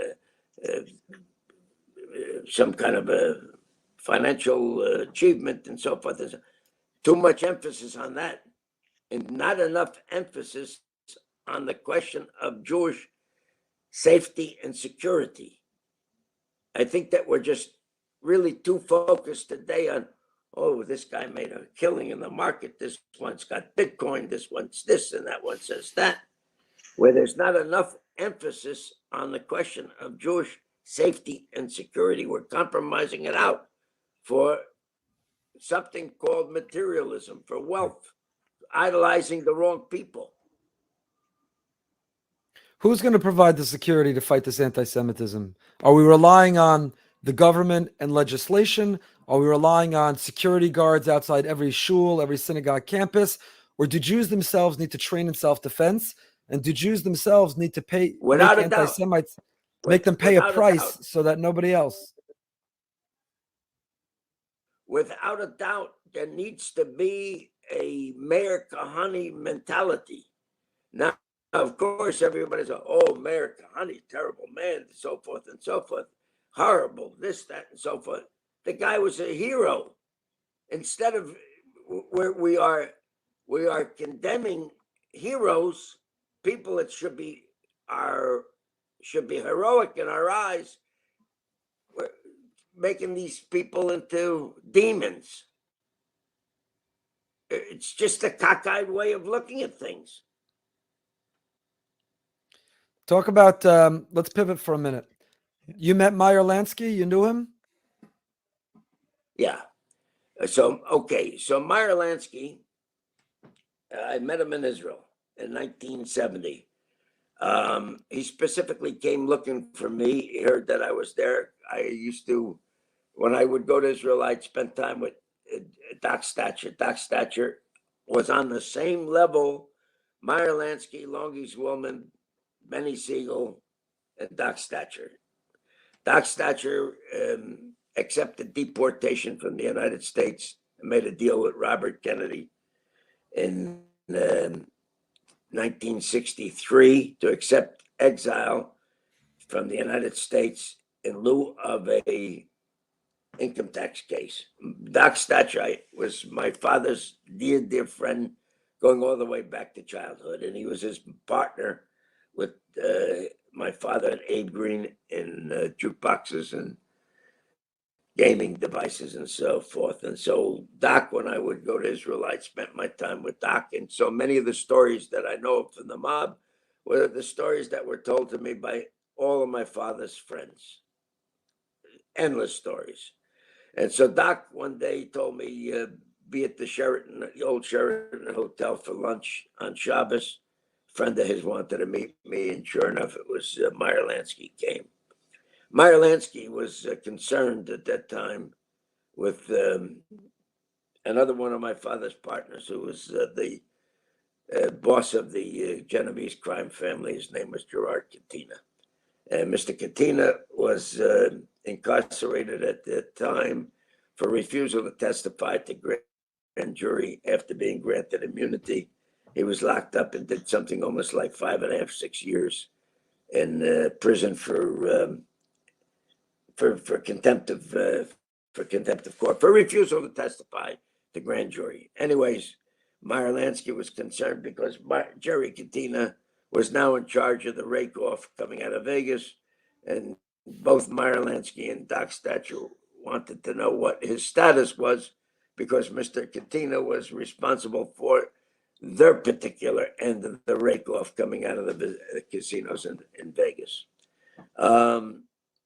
some kind of a financial achievement and so forth. There's too much emphasis on that and not enough emphasis on the question of Jewish safety and security. I think that we're just really too focused today on, oh, this guy made a killing in the market. This one's got Bitcoin. This one's this and that one says that, where there's not enough emphasis on the question of Jewish safety and security. We're compromising it out for something called materialism, for wealth, idolizing the wrong people. Who's going to provide the security to fight this anti-Semitism? Are we relying on the government and legislation? Are we relying on security guards outside every shul, every synagogue campus? Or do Jews themselves need to train in self-defense? And do Jews themselves need to pay, Without make a doubt. anti-Semites, make them pay a Without a price doubt. so that nobody else? Without a doubt, there needs to be a Meyer Kahane mentality. Now, of course, everybody's like, oh, Meyer Kahane, terrible man, and so forth and so forth. Horrible, this, that, and so forth. The guy was a hero. Instead of we are condemning heroes, people that should be heroic in our eyes. We're making these people into demons. It's just a cockeyed way of looking at things. Talk about, let's pivot for a minute. You met Meyer Lansky, you knew him? Yeah. So Meyer Lansky, I met him in Israel in 1970. He specifically came looking for me. He heard that I was there. I used to, when I would go to Israel, I'd spend time with Doc Stacher. Doc Stacher was on the same level, Meyer Lansky, Longy's Woolman, Benny Siegel, and Doc Stacher. Doc Stacher accepted deportation from the United States and made a deal with Robert Kennedy in 1963 to accept exile from the United States in lieu of a income tax case. Doc Stacher was my father's dear friend, going all the way back to childhood, and he was his partner with my father and Abe Green in jukeboxes and gaming devices and so forth. And so Doc, when I would go to Israel, I spent my time with Doc. And so many of the stories that I know from the mob were the stories that were told to me by all of my father's friends. Endless stories. And so Doc one day told me, be at the Sheraton, the old Sheraton Hotel for lunch on Shabbos. A friend of his wanted to meet me, and sure enough, it was Meyer Lansky came. Meyer Lansky was concerned at that time with another one of my father's partners, who was the boss of the Genovese crime family. His name was Gerard Katina. And Mr. Katina was incarcerated at the time for refusal to testify to grand grand jury after being granted immunity. He was locked up and did something almost like 5.5, 6 years in prison for contempt of court, for refusal to testify to grand jury. Anyways, Meyer Lansky was concerned because Jerry Katina was now in charge of the rake-off coming out of Vegas, and both Meyer Lansky and Doc Statue wanted to know what his status was, because Mr. Katina was responsible for their particular end of the rake-off coming out of the casinos in Vegas.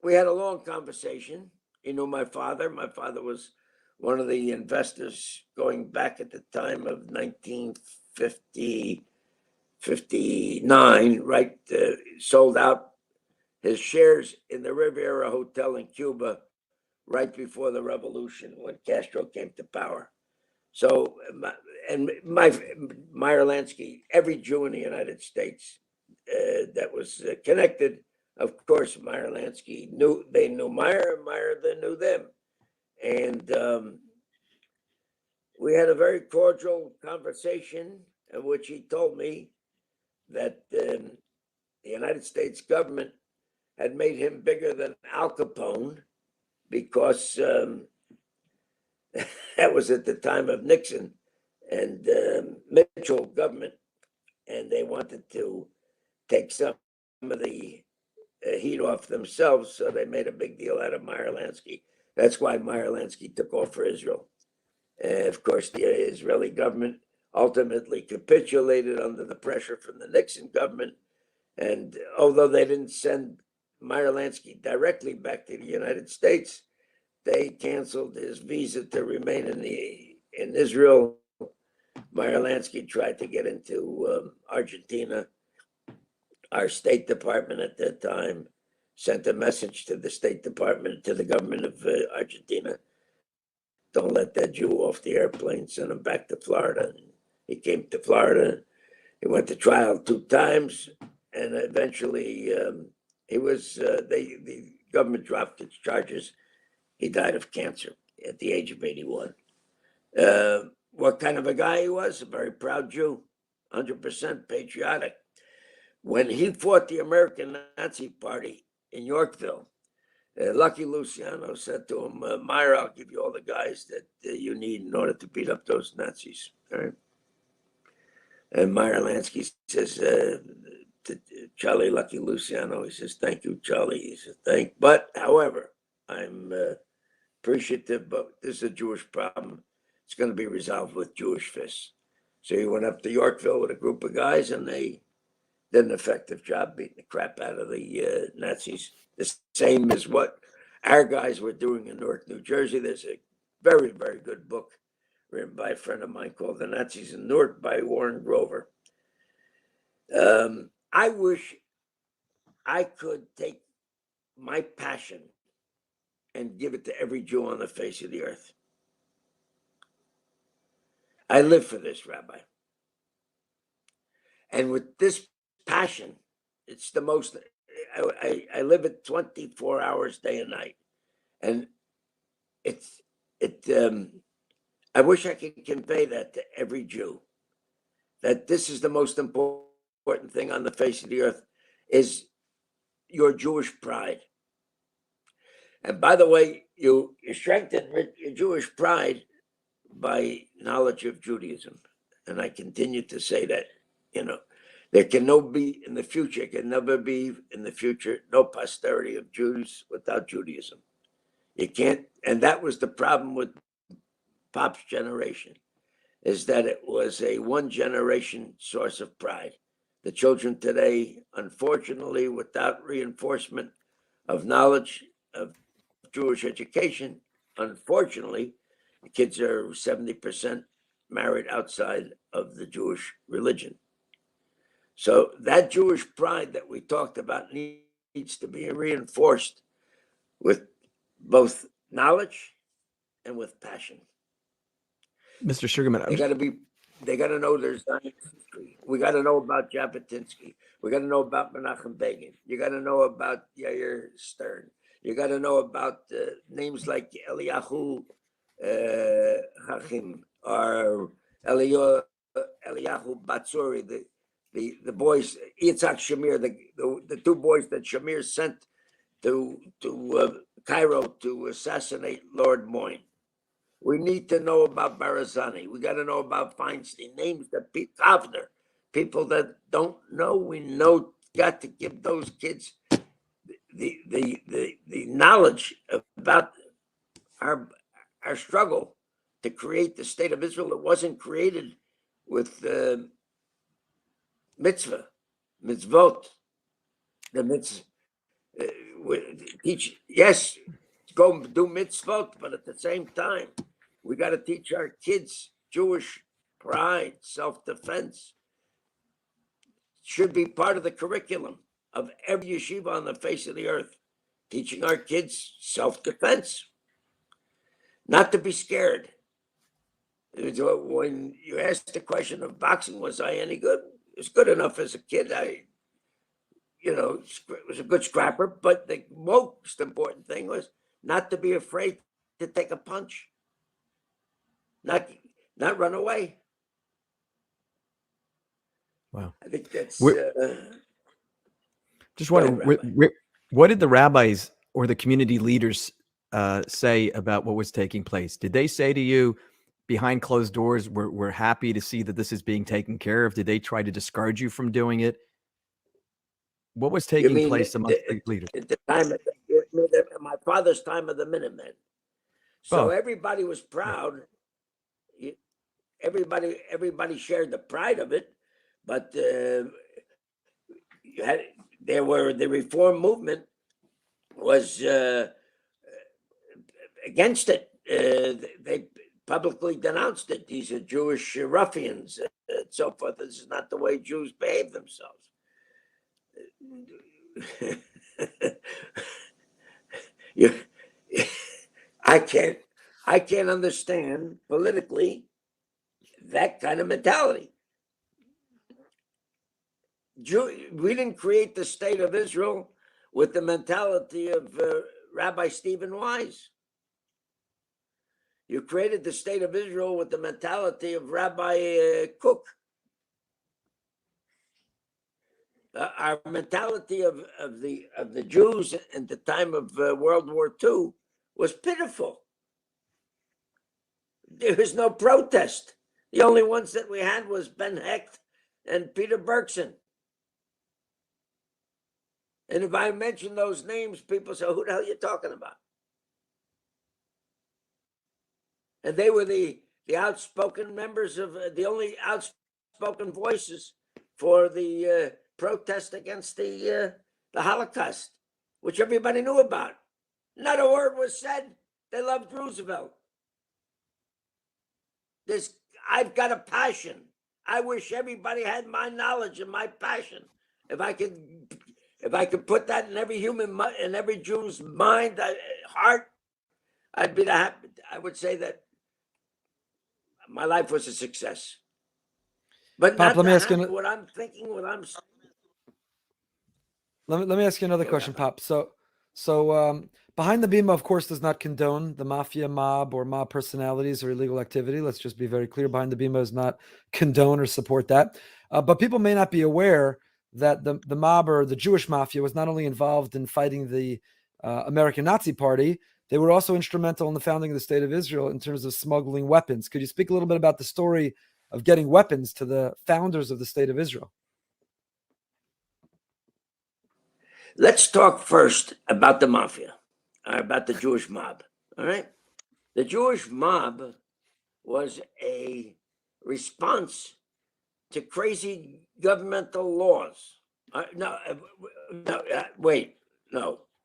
We had a long conversation. He knew my father. My father was one of the investors going back at the time of 1959, right? Sold out his shares in the Riviera Hotel in Cuba right before the revolution when Castro came to power. So, Meyer Lansky, every Jew in the United States that was connected, of course, Meyer Lansky knew Meyer, and Meyer then knew them. And we had a very cordial conversation in which he told me that the United States government had made him bigger than Al Capone because that was at the time of Nixon and Mitchell government, and they wanted to take some of the heat off themselves, so they made a big deal out of Meyer Lansky. That's why Meyer Lansky took off for Israel. Of course, the Israeli government ultimately capitulated under the pressure from the Nixon government, and although they didn't send Meyer Lansky directly back to the United States, they canceled his visa to remain in Israel. Meyer Lansky tried to get into Argentina. Our State Department at that time sent a message to the State Department, to the government of Argentina. Don't let that Jew off the airplane, send him back to Florida. And he came to Florida. He went to trial 2 times, and eventually the government dropped its charges. He died of cancer at the age of 81. What kind of a guy he was? A very proud Jew, 100% patriotic. When he fought the American Nazi Party in Yorkville, Lucky Luciano said to him, Meyer, I'll give you all the guys that you need in order to beat up those Nazis. All right? And Meyer Lansky says to Charlie Lucky Luciano, he says, thank you, Charlie. He says, however, I'm appreciative, but this is a Jewish problem. It's going to be resolved with Jewish fists. So he went up to Yorkville with a group of guys, and they did an effective job beating the crap out of the Nazis. The same as what our guys were doing in Newark, New Jersey. There's a very, very good book written by a friend of mine called The Nazis in Newark by Warren Grover. I wish I could take my passion and give it to every Jew on the face of the earth. I live for this, Rabbi. And with this passion, it's the most, I live it 24 hours, day and night. And I wish I could convey that to every Jew, that this is the most important thing on the face of the earth, is your Jewish pride. And by the way, you strengthen your Jewish pride by knowledge of Judaism. And I continue to say that, there can never be in the future, no posterity of Jews without Judaism. You can't, and that was the problem with Pop's generation, is that it was a one generation source of pride. The children today, unfortunately, without reinforcement of knowledge of Jewish education, unfortunately, the kids are 70% married outside of the Jewish religion. So that Jewish pride that we talked about needs to be reinforced with both knowledge and with passion. Mr. Sugerman, They got to know their Zion history. We got to know about Jabotinsky. We got to know about Menachem Begin. You got to know about Yair Stern. You got to know about names like Eliyahu Hachim, are Eliyahu Batsuri, the boys, Yitzhak Shamir, the two boys that Shamir sent to Cairo to assassinate Lord Moyne. We need to know about Barazani. We got to know about Feinstein, names that Kovner, people that don't know. We got to give those kids the knowledge about our struggle to create the state of Israel. It wasn't created with mitzvot, the mitzvah. Teach, yes, go do mitzvot, but at the same time, we got to teach our kids Jewish pride, self-defense. Should be part of the curriculum of every yeshiva on the face of the earth, teaching our kids self-defense, not to be scared. When you asked the question of boxing, was I any good? It was good enough as a kid. Was a good scrapper, but the most important thing was not to be afraid to take a punch, not run away. Wow. I think that's just wondering, what did the rabbis or the community leaders say about what was taking place? Did they say to you, behind closed doors, we're happy to see that this is being taken care of? Did they try to discourage you from doing it? What was taking place amongst the leaders? At the time of my father's time of the Minutemen. So everybody was proud. Everybody shared the pride of it, but the reform movement was against it. They publicly denounced it. These are Jewish ruffians and so forth. This is not the way Jews behave themselves. I can't understand politically that kind of mentality. We didn't create the state of Israel with the mentality of Rabbi Stephen Wise. You created the state of Israel with the mentality of Rabbi Cook. Our mentality of the Jews at the time of World War II was pitiful. There was no protest. The only ones that we had was Ben Hecht and Peter Bergson. And if I mention those names, people say, who the hell are you talking about? And they were the outspoken members of the only outspoken voices for the protest against the Holocaust, which everybody knew about. Not a word was said. They loved Roosevelt. I've got a passion. I wish everybody had my knowledge and my passion. If I could put that in every in every Jew's mind, heart, I'd be happy. I would say that my life was a success. But Pop, not what I'm thinking, what I'm saying. Let me ask you another question, Pop. So behind the Bima, of course, does not condone the mafia, mob, or mob personalities or illegal activity. Let's just be very clear. Behind the Bima does not condone or support that. But people may not be aware that the mob or the Jewish mafia was not only involved in fighting the American Nazi Party, they were also instrumental in the founding of the State of Israel in terms of smuggling weapons. Could you speak a little bit about the story of getting weapons to the founders of the State of Israel? Let's talk first about the mafia, about the Jewish mob. All right. The Jewish mob was a response to crazy governmental laws. No,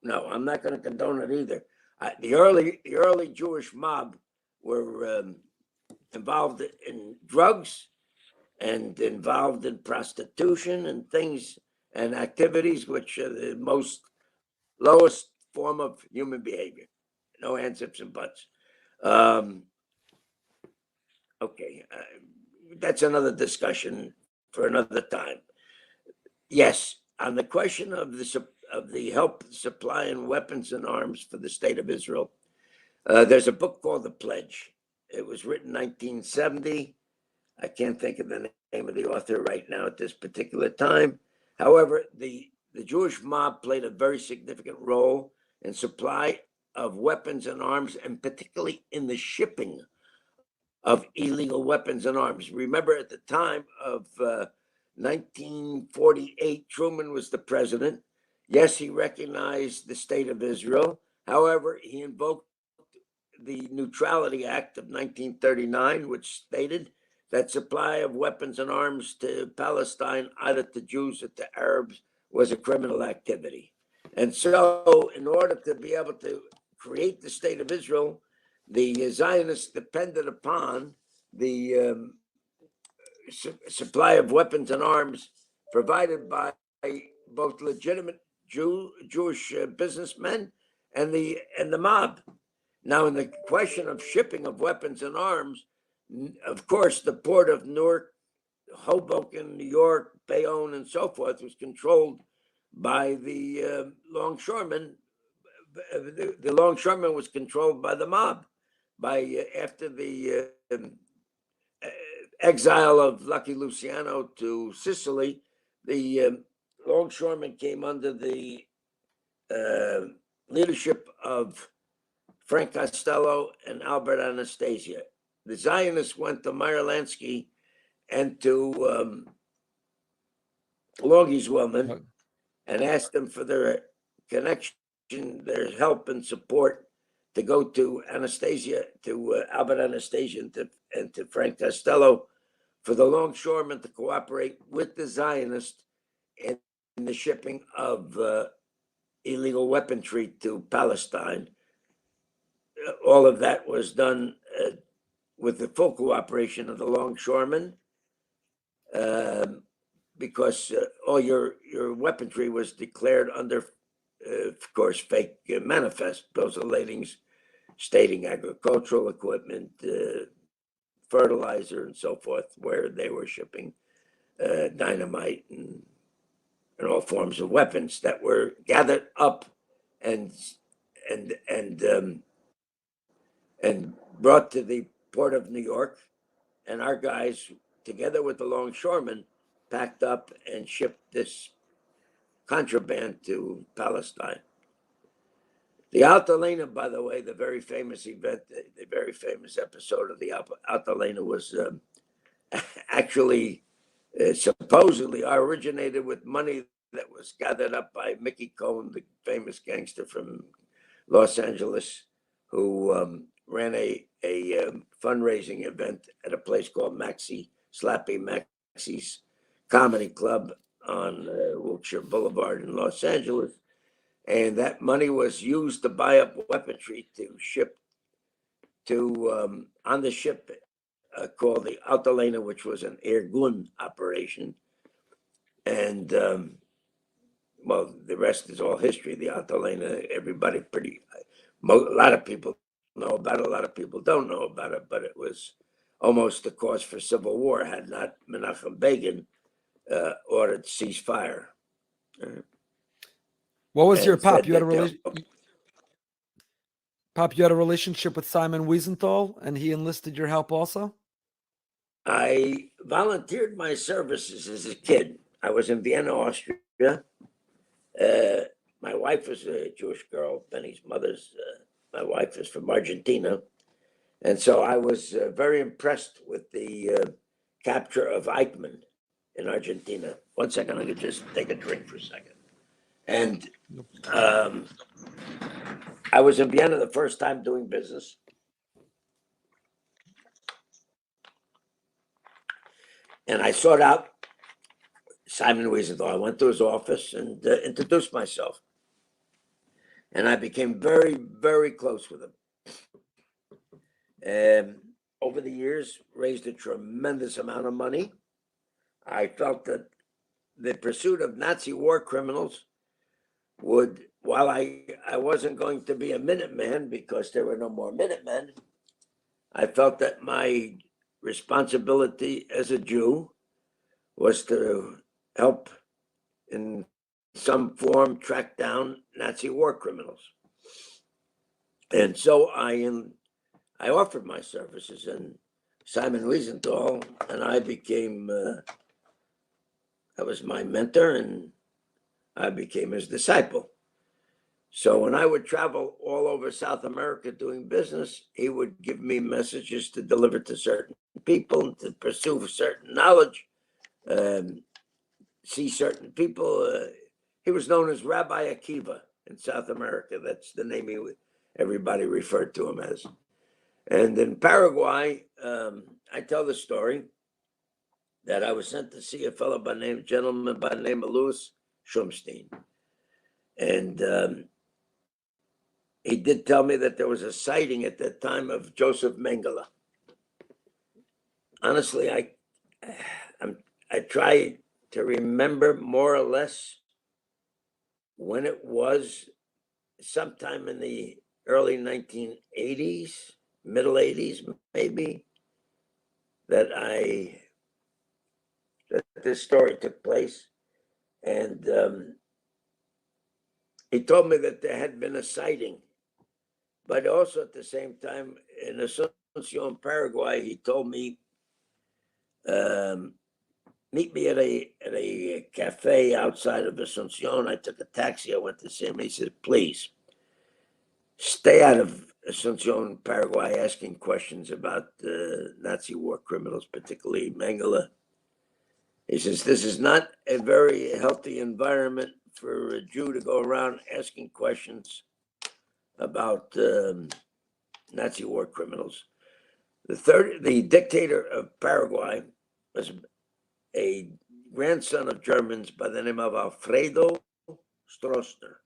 I'm not going to condone it either. The early Jewish mob were involved in drugs and involved in prostitution and things and activities which are the lowest form of human behavior. No ands, ifs, and buts. Okay, that's another discussion for another time. Yes, on the question of the help, supply, and weapons and arms for the State of Israel, there's a book called The Pledge. It was written 1970. I can't think of the name of the author right now at this particular time. However, the Jewish mob played a very significant role in supply of weapons and arms, and particularly in the shipping of illegal weapons and arms. Remember, at the time of 1948, Truman was the president. Yes, he recognized the state of Israel. However, he invoked the Neutrality Act of 1939, which stated that supply of weapons and arms to Palestine, either to Jews or to Arabs, was a criminal activity. And so, in order to be able to create the state of Israel, the Zionists depended upon the supply of weapons and arms provided by both legitimate Jewish businessmen and the mob. Now, in the question of shipping of weapons and arms, of course, the port of Newark, Hoboken, New York, Bayonne, and so forth was controlled by the longshoremen. The longshoremen was controlled by the mob. After the exile of Lucky Luciano to Sicily, the longshoremen came under the leadership of Frank Costello and Albert Anastasia. The Zionists went to Meyer and to Logies-Wellman and asked them for their connection, their help and support to go to Anastasia, to Albert Anastasia and to Frank Costello, for the longshoremen to cooperate with the Zionists in the shipping of illegal weaponry to Palestine. All of that was done with the full cooperation of the longshoremen, because all your weaponry was declared under, of course, fake manifest, bills of ladings stating agricultural equipment, fertilizer, and so forth, where they were shipping dynamite and all forms of weapons that were gathered up and brought to the port of New York, and our guys, together with the longshoremen, packed up and shipped this contraband to Palestine. The Altalena, by the way, the very famous event, the very famous episode of the Altalena was actually supposedly originated with money that was gathered up by Mickey Cohen, the famous gangster from Los Angeles, who ran a fundraising event at a place called Slappy Maxie's Comedy Club on Wilshire Boulevard in Los Angeles. And that money was used to buy up weaponry to ship to, on the ship called the Altalena, which was an Irgun operation. And, well, the rest is all history. The Altalena, everybody a lot of people know about it, a lot of people don't know about it, but it was almost the cause for civil war had not Menachem Begin ordered ceasefire. What was your pop? said You had a that Pop, you had a relationship with Simon Wiesenthal, and he enlisted your help also? I volunteered my services as a kid. I was in Vienna, Austria. My wife was a Jewish girl. Benny's mother's, my wife is from Argentina. And so I was very impressed with the capture of Eichmann in Argentina. 1 second, I could just take a drink for a second. And I was in Vienna the first time doing business. And I sought out Simon Wiesenthal. I went to his office and introduced myself. And I became very, very close with him. Over the years, raised a tremendous amount of money. I felt that the pursuit of Nazi war criminals would, while I wasn't going to be a Minuteman because there were no more Minutemen, I felt that my responsibility as a Jew was to help in some form track down Nazi war criminals. And so I I offered my services, and Simon Wiesenthal and I became, that was my mentor, and I became his disciple. So when I would travel all over South America doing business, he would give me messages to deliver to certain people, to pursue certain knowledge, see certain people. He was known as Rabbi Akiva in South America. That's the name everybody referred to him as. And in Paraguay, I tell the story that I was sent to see a gentleman by the name of Louis Schumstein. And he did tell me that there was a sighting at that time of Joseph Mengele. Honestly, I try to remember more or less when it was, sometime in the early 1980s, middle 80s maybe, that this story took place. And he told me that there had been a sighting, but also at the same time in Asuncion, Paraguay, he told me, meet me at a cafe outside of Asuncion. I took a taxi. I went to see him. He said, please stay out of Asuncion, Paraguay, asking questions about Nazi war criminals, particularly Mengele. He says, this is not a very healthy environment for a Jew to go around asking questions about Nazi war criminals. The dictator of Paraguay was a grandson of Germans by the name of Alfredo Stroessner.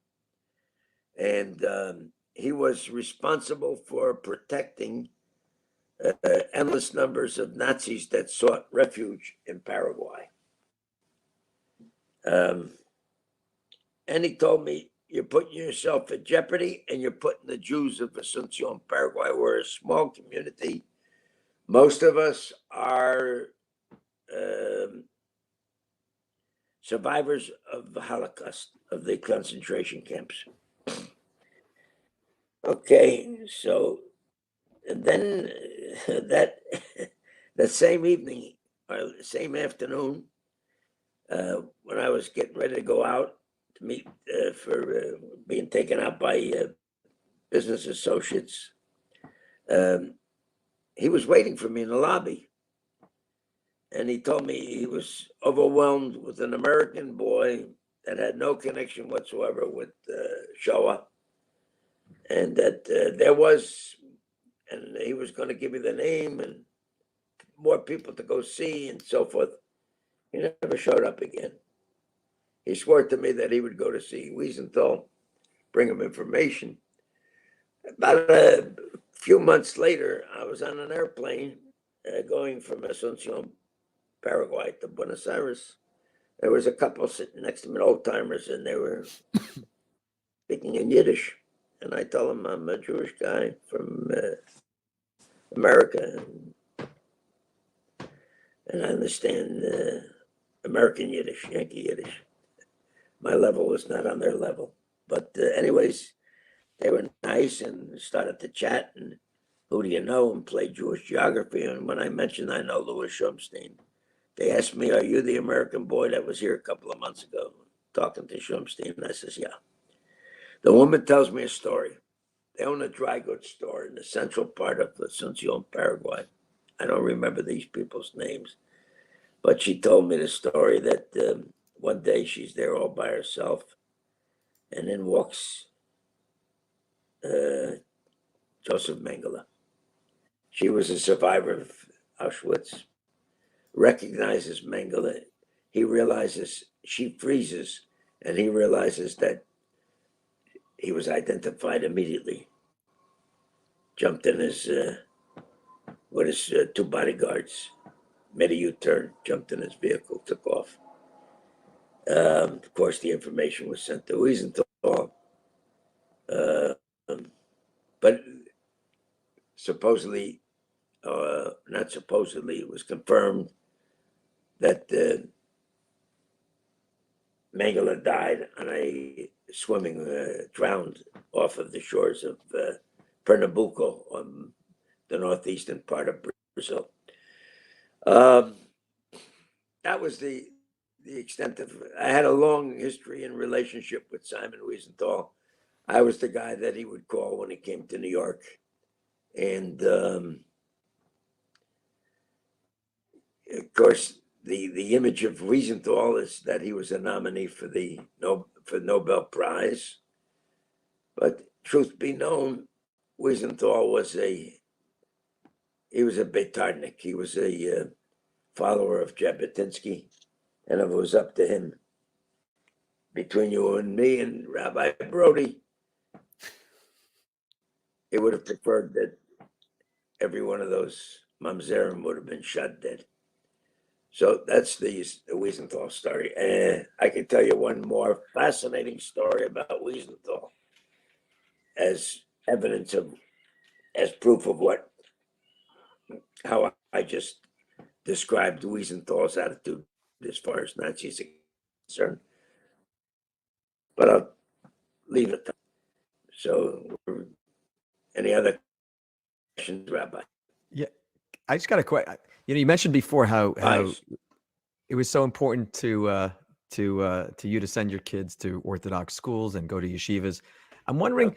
And he was responsible for protecting endless numbers of Nazis that sought refuge in Paraguay. And he told me, you're putting yourself at jeopardy, and you're putting the Jews of Asuncion, Paraguay. We're a small community. Most of us are survivors of the Holocaust, of the concentration camps. Okay, so and then that same evening or same afternoon, when I was getting ready to go out to meet for being taken out by business associates, he was waiting for me in the lobby. And he told me he was overwhelmed with an American boy that had no connection whatsoever with Shoah. And that there was, and he was going to give me the name and more people to go see and so forth. He never showed up again. He swore to me that he would go to see Wiesenthal, bring him information. About a few months later, I was on an airplane going from Asuncion, Paraguay to Buenos Aires. There was a couple sitting next to me, old timers, and they were speaking in Yiddish. And I told them I'm a Jewish guy from America, and I understand American Yiddish, Yankee Yiddish. My level was not on their level. But anyways, they were nice and started to chat, and who do you know, and play Jewish geography. And when I mentioned I know Louis Schumstein, they asked me, are you the American boy that was here a couple of months ago talking to Schumstein? And I says, yeah. The woman tells me a story. They own a dry goods store in the central part of Asuncion, Paraguay. I don't remember these people's names, but she told me the story that one day she's there all by herself, and in walks Joseph Mengele. She was a survivor of Auschwitz, recognizes Mengele. He realizes, she freezes, and he realizes that he was identified immediately. Jumped in his, with his two bodyguards, made a U-turn, jumped in his vehicle, took off. Of course, the information was sent to Wiesenthal. But supposedly, not supposedly, it was confirmed that Mengele died on a drowned off of the shores of Pernambuco on the northeastern part of Brazil. That was the extent of it. I had a long history and relationship with Simon Wiesenthal. I was the guy that he would call when he came to New York. And of course, the image of Wiesenthal is that he was a nominee for the Nobel Prize. But truth be known, Wiesenthal was a Betarnik. He was a follower of Jabotinsky. And if it was up to him, between you and me and Rabbi Brody, he would have preferred that every one of those mamzerim would have been shot dead. So that's the Wiesenthal story. And I can tell you one more fascinating story about Wiesenthal as evidence of, as proof of how I just described Wiesenthal's attitude as far as Nazis are concerned. But I'll leave it there. So, any other questions, Rabbi? Yeah, I just got a question. You mentioned before how it was so important to you to send your kids to Orthodox schools and go to yeshivas. I'm wondering,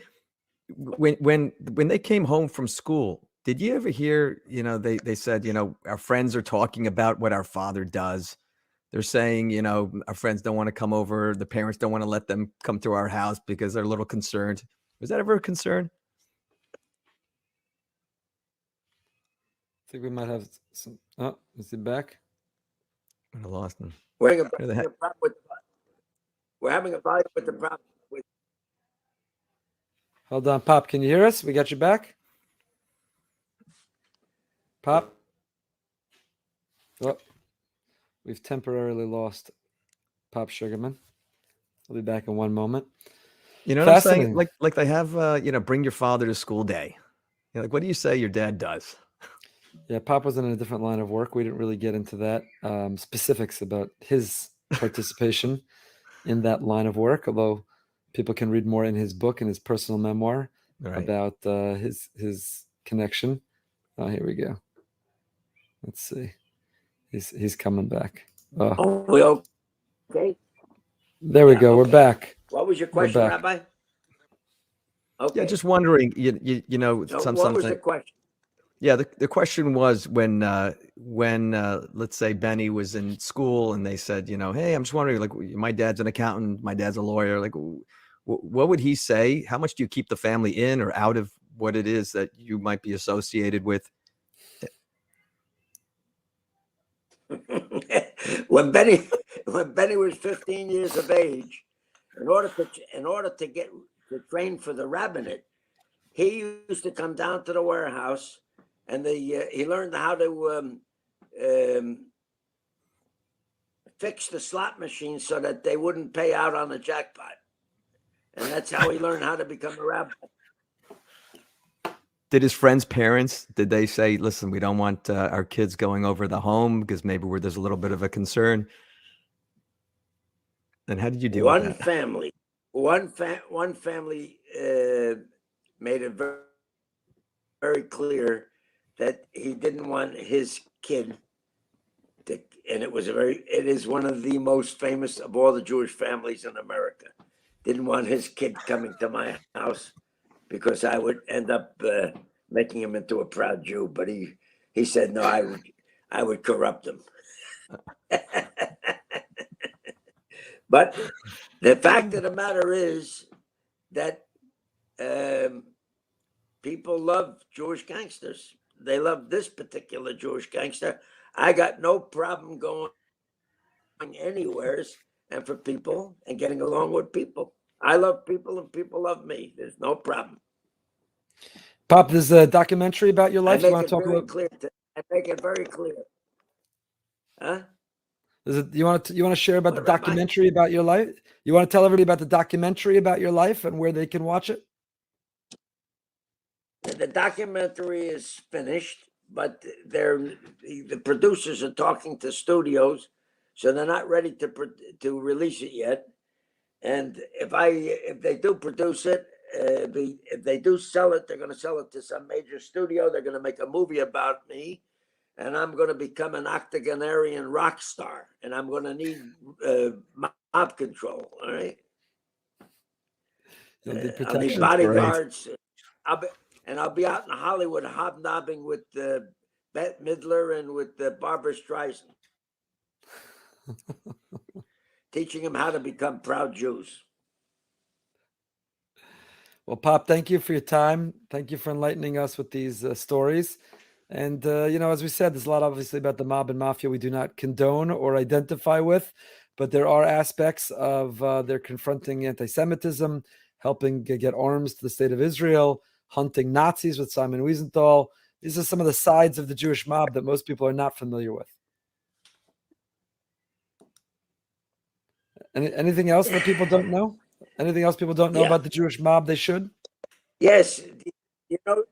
when they came home from school, did you ever hear, they said, our friends are talking about what our father does. They're saying, our friends don't want to come over. The parents don't want to let them come to our house because they're a little concerned. Was that ever a concern? I think we might have some. Oh, is he back? I lost him. We're having a problem with the problem. Hold on, Pop. Can you hear us? We got you back. Pop. Oh, we've temporarily lost Pop Sugarman. I'll be back in one moment. You know what I'm saying? Like they have, bring your father to school day. Like, what do you say your dad does? Yeah, Pop was in a different line of work. We didn't really get into that specifics about his participation in that line of work, although people can read more in his book and his personal memoir about his connection. Oh, here we go. Let's see. He's coming back. Oh, we okay? There we go. We're back. What was your question, Rabbi? Okay. Yeah, just wondering. What was the question? Yeah, the question was when let's say Benny was in school and they said, hey, I'm just wondering, like, my dad's an accountant, my dad's a lawyer. Like, what would he say? How much do you keep the family in or out of what it is that you might be associated with? When Benny was 15 years of age, in order to get to train for the rabbinate, he used to come down to the warehouse, and he learned how to fix the slot machine so that they wouldn't pay out on the jackpot, and that's how he learned how to become a rabbi. Did his friends' parents, did they say, listen, we don't want our kids going over the home because maybe there's a little bit of a concern? And how did you deal with that? One family made it very, very clear that he didn't want his kid to, and it is one of the most famous of all the Jewish families in America. Didn't want his kid coming to my house because I would end up making him into a proud Jew. But he said, no, I would corrupt him. But the fact of the matter is that people love Jewish gangsters. They love this particular Jewish gangster. I got no problem going anywhere and for people and getting along with people. I love people and people love me. There's no problem. Pop, there's a documentary about your life. I make it very clear. Huh? You want to share about the documentary about your life? You want to tell everybody about the documentary about your life and where they can watch it? The documentary is finished, but the producers are talking to studios, so they're not ready to release it yet. And if they do produce it, if they do sell it, they're going to sell it to some major studio. They're going to make a movie about me, and I'm going to become an octogenarian rock star, and I'm going to need mob control. All right. You'll need I'll need protection. bodyguards. I'll be out in Hollywood hobnobbing with Bette Midler and with Barbara Streisand, teaching them how to become proud Jews. Well, Pop, thank you for your time. Thank you for enlightening us with these stories. And, as we said, there's a lot obviously about the mob and mafia we do not condone or identify with, but there are aspects of their confronting anti-Semitism, helping get arms to the state of Israel, hunting Nazis with Simon Wiesenthal. These are some of the sides of the Jewish mob that most people are not familiar with. Anything else that people don't know? Anything else people don't know about the Jewish mob they should? Yes, you know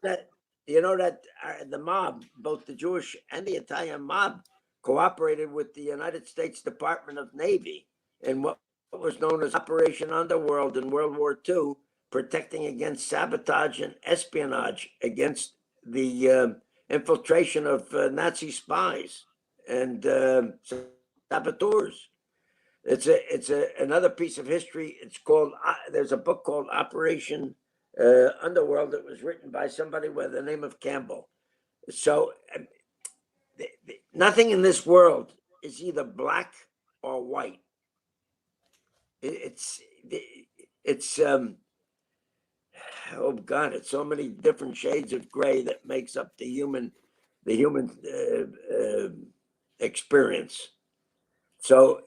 that the mob, both the Jewish and the Italian mob, cooperated with the United States Department of Navy in what was known as Operation Underworld in World War II, protecting against sabotage and espionage against the infiltration of Nazi spies and saboteurs. It's another piece of history. It's called, there's a book called Operation Underworld that was written by somebody with the name of Campbell. So nothing in this world is either black or white. It's oh God, it's so many different shades of gray that makes up the human experience. So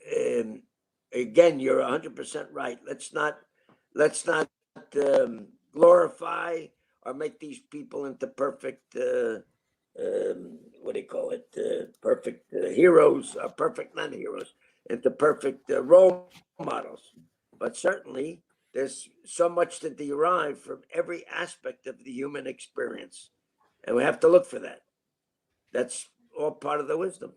again, you're 100% right. Let's not glorify or make these people into perfect perfect heroes or perfect non-heroes, into perfect role models. But certainly there's so much to derive from every aspect of the human experience, and we have to look for that. That's all part of the wisdom.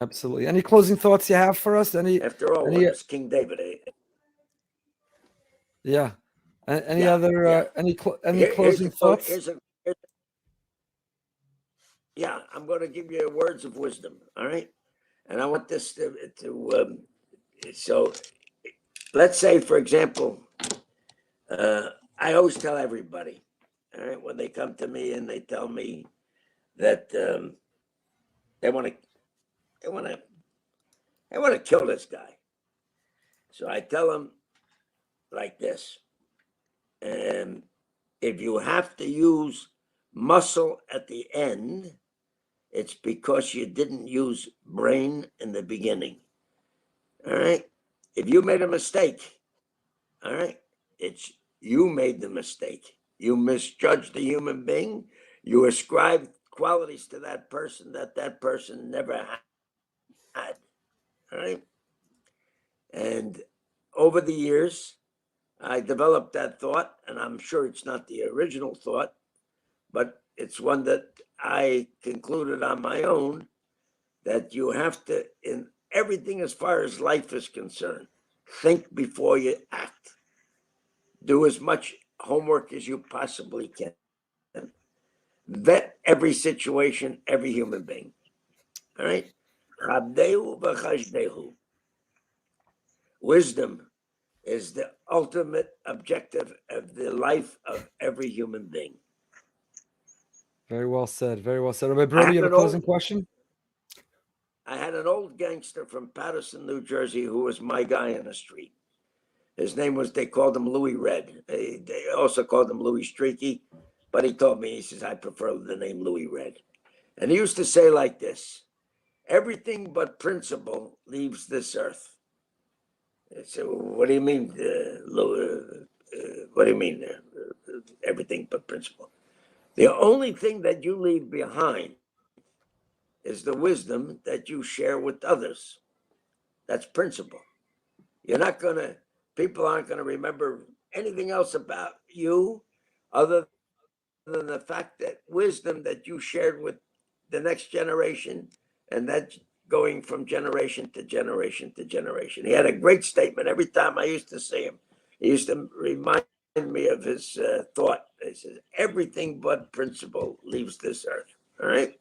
Absolutely. Any closing thoughts you have for us? After all, it was King David. Yeah. Any closing thoughts? I'm going to give you words of wisdom. All right. And I want this so let's say, for example, I always tell everybody, all right, when they come to me and they tell me that they want to kill this guy. So I tell them like this. If you have to use muscle at the end, it's because you didn't use brain in the beginning. All right. If you made a mistake, all right, it's you made the mistake. You misjudged the human being. You ascribed qualities to that person that person never had. All right. And over the years, I developed that thought, and I'm sure it's not the original thought, but it's one that I concluded on my own, that you have to, in everything as far as life is concerned, think before you act. Do as much homework as you possibly can. Vet every situation, every human being. All right? Wisdom is the ultimate objective of the life of every human being. Very well said. Very well said. Rabbi Brody, you have a closing question? I had an old gangster from Patterson, New Jersey, who was my guy in the street. His name was, they called him Louis Red. They also called him Louis Streaky, but he told me, he says, I prefer the name Louis Red. And he used to say like this: everything but principle leaves this earth. So what do you mean, what do you mean, everything but principle? The only thing that you leave behind is the wisdom that you share with others. That's principle. People aren't going to remember anything else about you other than the fact that wisdom that you shared with the next generation, and that going from generation to generation to generation. He had a great statement every time I used to see him. He used to remind me of his thought. He says, everything but principle leaves this earth. All right.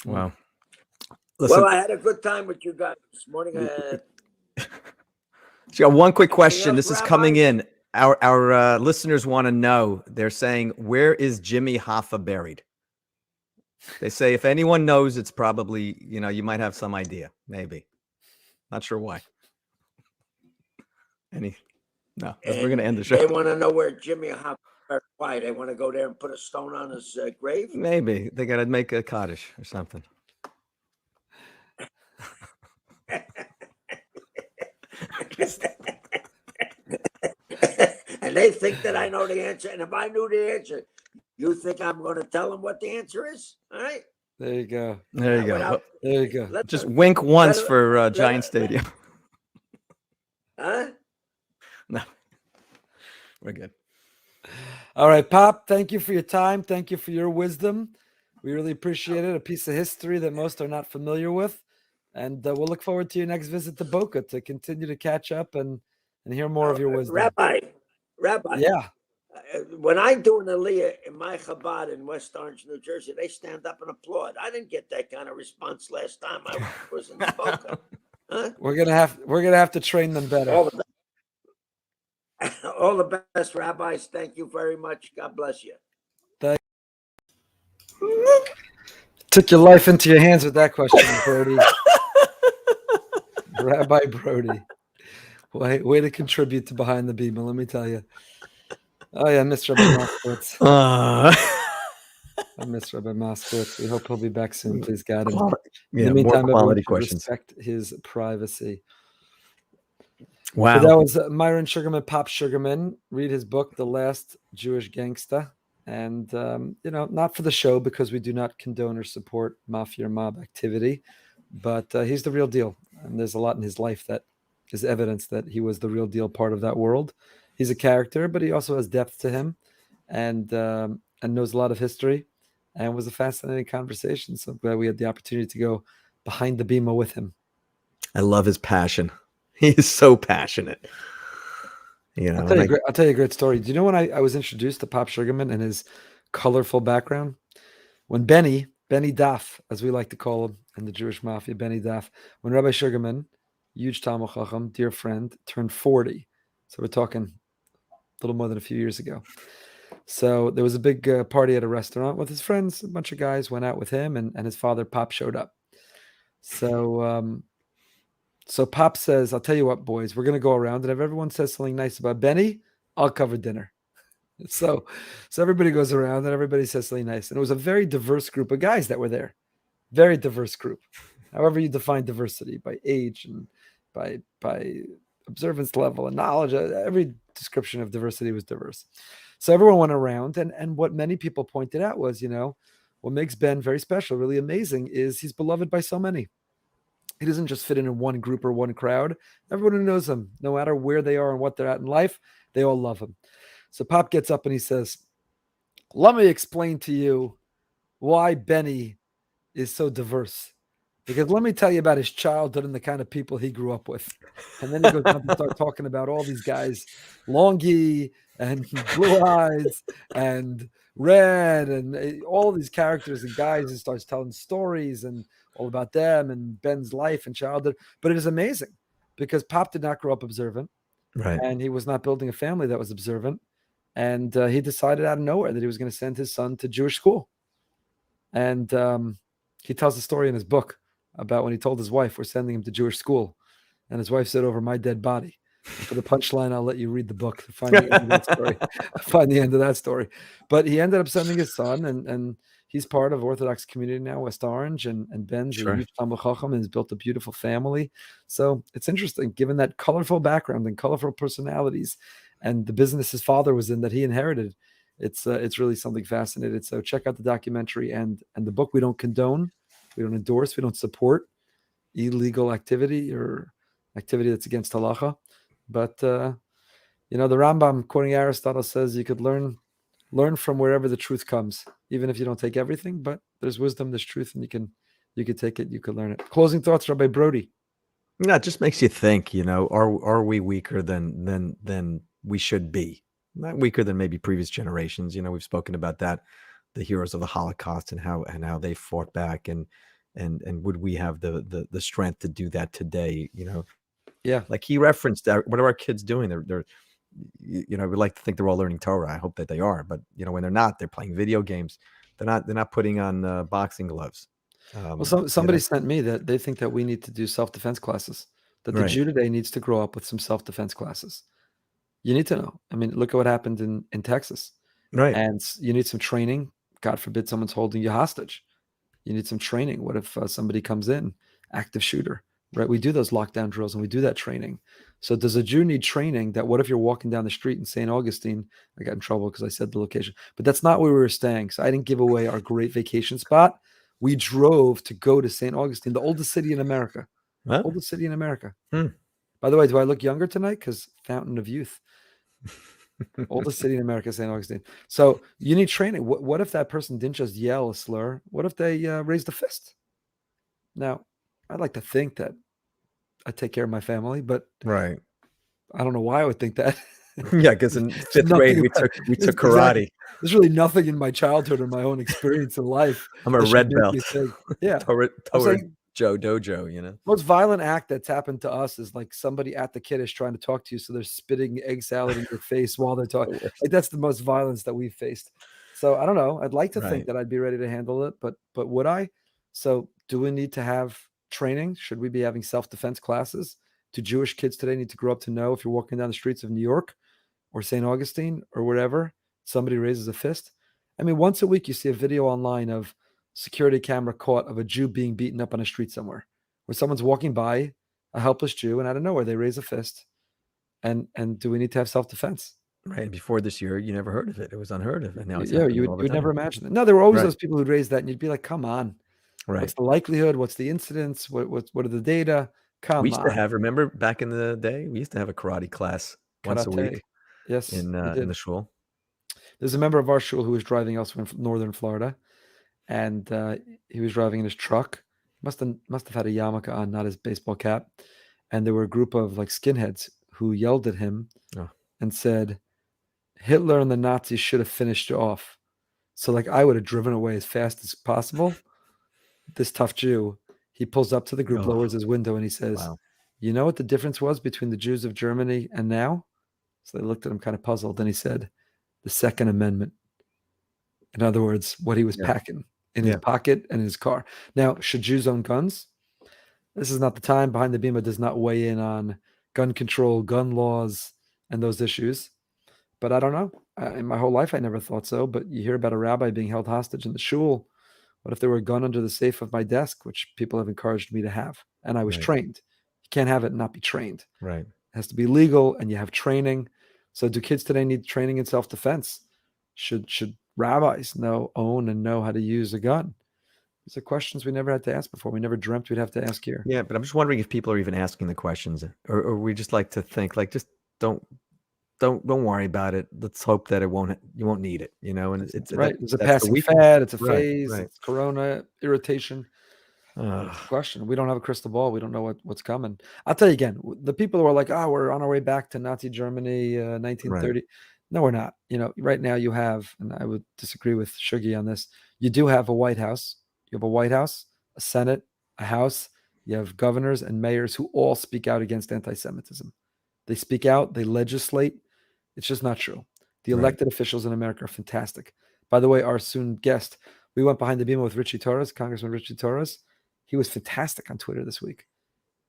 Wow. Listen, Well, I had a good time with you guys this morning. just got one quick Anything question. else, This is Rabbi? coming in. Our listeners want to know. They're saying, where is Jimmy Hoffa buried? They say if anyone knows, it's probably, you might have some idea. Maybe. Not sure why. No, we're going to end the show. They want to know where Jimmy Hoffa. Why? They want to go there and put a stone on his grave? Maybe they got to make a cottage or something. And they think that I know the answer. And if I knew the answer, you think I'm going to tell them what the answer is? All right. There you go. There you go. There you go. Just wink once for Giant Stadium. Huh? No, we're good. All right, Pop, thank you for your time. Thank you for your wisdom. We really appreciate it. A piece of history that most are not familiar with. And we'll look forward to your next visit to Boca to continue to catch up and hear more of your wisdom. Rabbi. Yeah. When I do an aliyah in my Chabad in West Orange, New Jersey, they stand up and applaud. I didn't get that kind of response last time I was in Boca. Huh? We're gonna have to train them better. All the best, rabbis. Thank you very much. God bless you. Took your life into your hands with that question, Brody. Rabbi Brody. Way to contribute to Behind the Bima, let me tell you. Oh, yeah, I miss Rabbi Moskowitz. I miss Rabbi Moskowitz. We hope he'll be back soon, please, God. In the meantime, more quality questions. Respect his privacy. Wow. So that was Myron Sugerman, Pop Sugerman. Read his book, The Last Jewish Gangster. And, not for the show because we do not condone or support mafia or mob activity, but he's the real deal. And there's a lot in his life that is evidence that he was the real deal part of that world. He's a character, but he also has depth to him and knows a lot of history and was a fascinating conversation. So I'm glad we had the opportunity to go behind the Bima with him. I love his passion. He is so passionate. I'll tell you a great story. Do you know when I was introduced to Pop Sugerman and his colorful background? When Benny Daf, as we like to call him in the Jewish Mafia, Benny Daf, when Rabbi Sugerman, huge Talmud Chacham, dear friend, turned 40. So we're talking a little more than a few years ago. So there was a big party at a restaurant with his friends. A bunch of guys went out with him, and his father, Pop, showed up. So Pop says, I'll tell you what, boys, we're going to go around, and if everyone says something nice about Benny, I'll cover dinner. So everybody goes around, and everybody says something nice. And it was a very diverse group of guys that were there. Very diverse group. However you define diversity, by age and by observance level and knowledge, every description of diversity was diverse. So everyone went around, and what many people pointed out was, what makes Ben very special, really amazing, is he's beloved by so many. He doesn't just fit in one group or one crowd. Everyone who knows him, no matter where they are and what they're at in life, they all love him. So Pop gets up and he says, let me explain to you why Benny is so diverse. Because let me tell you about his childhood and the kind of people he grew up with. And then he goes on to start talking about all these guys, Longy and Blue Eyes and Red and all these characters and guys, and starts telling stories and all about them and Ben's life and childhood. But it is amazing because Pop did not grow up observant. Right. And he was not building a family that was observant. And he decided out of nowhere that he was going to send his son to Jewish school. And he tells the story in his book about when he told his wife, we're sending him to Jewish school. And his wife said, over my dead body. And for the punchline, I'll let you read the book to find the end of that story. Find the end of that story. But he ended up sending his son, and he's part of Orthodox community now, West Orange, and Ben's a huge Talmud Chacham and has built a beautiful family. So it's interesting, given that colorful background and colorful personalities and the business his father was in that he inherited. It's really something fascinating. So check out the documentary and the book. We don't condone, we don't endorse, we don't support illegal activity or activity that's against halacha. But the Rambam, quoting Aristotle, says you could learn from wherever the truth comes, even if you don't take everything. But there's wisdom, there's truth, and you could take it, you could learn it. Closing thoughts, Rabbi Brody. No, it just makes you think. Are we weaker than we should be. Not weaker than maybe previous generations. We've spoken about that, the heroes of the Holocaust and how they fought back, and would we have the strength to do that today? Yeah. Like he referenced, what are our kids doing? They're I would like to think they're all learning Torah. I hope that they are, but when they're not, they're playing video games. They're not putting on boxing gloves. Well, somebody sent me that they think that we need to do self-defense classes, that the Right. Jew today needs to grow up with some self-defense classes. You need to know. I mean, look at what happened in Texas. Right. And you need some training. God forbid someone's holding you hostage. You need some training. What if somebody comes in, active shooter, right? We do those lockdown drills and we do that training. So does a Jew need training that what if you're walking down the street in St. Augustine? I got in trouble because I said the location, but that's not where we were staying. So I didn't give away our great vacation spot. We drove to go to St. Augustine, the oldest city in America. Huh? Oldest city in America. Hmm. By the way, do I look younger tonight? Because Fountain of Youth. Oldest city in America, St. Augustine. So you need training. What if that person didn't just yell a slur? What if they raised a fist? Now, I'd like to think that I take care of my family, but Right. I don't know why I would think that. Yeah, because in fifth grade we took karate. Exactly. There's really nothing in my childhood or my own experience in life. I'm a that should red make belt. me think, yeah. Torah I'm saying, Joe Dojo, most violent act that's happened to us is like somebody at the kiddush trying to talk to you, so they're spitting egg salad in your face while they're talking. Like that's the most violence that we've faced. So I don't know. I'd like to think Right. that I'd be ready to handle it, but would I? So do we need to have training? Should we be having self-defense classes? Do Jewish kids today need to grow up to know if you're walking down the streets of New York or St. Augustine or wherever, somebody raises a fist? I mean, once a week you see a video online of security camera caught of a Jew being beaten up on a street somewhere, where someone's walking by, a helpless Jew, and out of nowhere they raise a fist. And do we need to have self-defense? Right. Before this year, you never heard of it. It was unheard of, and now it's Yeah, happening you all the would never time. imagine it. No, there were always Right. those people who'd raise that, and you'd be like, "Come on, Right. what's the likelihood? What's the incidence? What are the data? Come We used on." to have, remember back in the day, we used to have a karate class once a Karate. week Yes, in we did. the shul. There's a member of our shul who was driving elsewhere in northern Florida, and he was driving in his truck. Must have had a yarmulke on, not his baseball cap. And there were a group of like skinheads who yelled at him Oh. and said, "Hitler and the Nazis should have finished you off." So like I would have driven away as fast as possible. This tough Jew, he pulls up to the group, Oh. lowers his window, and he says, Wow. "You know what the difference was between the Jews of Germany and now?" So they looked at him kind of puzzled. And he said, "The Second Amendment." In other words, what he was Yeah. packing in his pocket and in his car. Now, should Jews own guns? This is not the time. Behind the Bima does not weigh in on gun control, gun laws, and those issues. But I don't know. In my whole life, I never thought so. But you hear about a rabbi being held hostage in the shul. What if there were a gun under the safe of my desk, which people have encouraged me to have? And I was Right. trained. You can't have it and not be trained. Right. It has to be legal, and you have training. So do kids today need training in self-defense? Should rabbis own and know how to use a gun? These are questions we never had to ask before. We never dreamt we'd have to ask here. Yeah, but I'm just wondering if people are even asking the questions, or we just like to think like, just don't worry about it. Let's hope that you won't need it, and it's Right. It's a that's the passing weakness. fad. It's a Right, phase. right. It's corona, irritation. Ugh. Question. We don't have a crystal ball. We don't know what's coming. I'll tell you again, the people who are like, we're on our way back to Nazi Germany, 1930. No, we're not. Right now you have, and I would disagree with Sugie on this, you do have a White House. You have a White House, a Senate, a House. You have governors and mayors who all speak out against anti-Semitism. They speak out. They legislate. It's just not true. The Right. elected officials in America are fantastic. By the way, our soon guest, we went behind the Bima with Richie Torres, Congressman Richie Torres. He was fantastic on Twitter this week.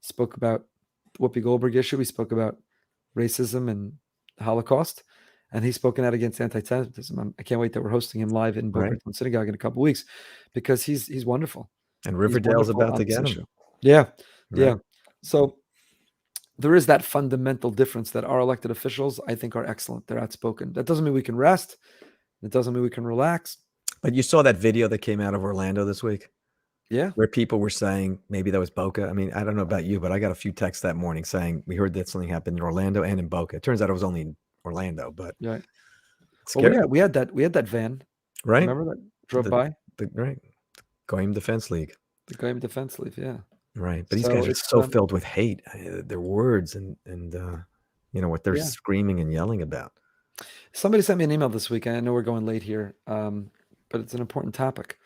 Spoke about Whoopi Goldberg issue. He spoke about racism and the Holocaust. And he's spoken out against anti-Semitism. I can't wait that we're hosting him live in Boca Right. Raton Synagogue in a couple of weeks, because he's wonderful. And He's Riverdale's wonderful about on to this get him. issue. Yeah. Right. Yeah. So there is that fundamental difference that our elected officials, I think, are excellent. They're outspoken. That doesn't mean we can rest. It doesn't mean we can relax. But you saw that video that came out of Orlando this week, Yeah. where people were saying maybe that was Boca. I mean, I don't know about you, but I got a few texts that morning saying we heard that something happened in Orlando and in Boca. It turns out it was only in Orlando, but Right. it's Well, scary, yeah, we had that van. right? Remember that drove The- by Right. Goyim Defense League. the Goyim Defense League. Yeah. Right. But these So guys are it's, so filled with hate. Their words and what they're Yeah. screaming and yelling about. Somebody sent me an email this week. I know we're going late here, but it's an important topic.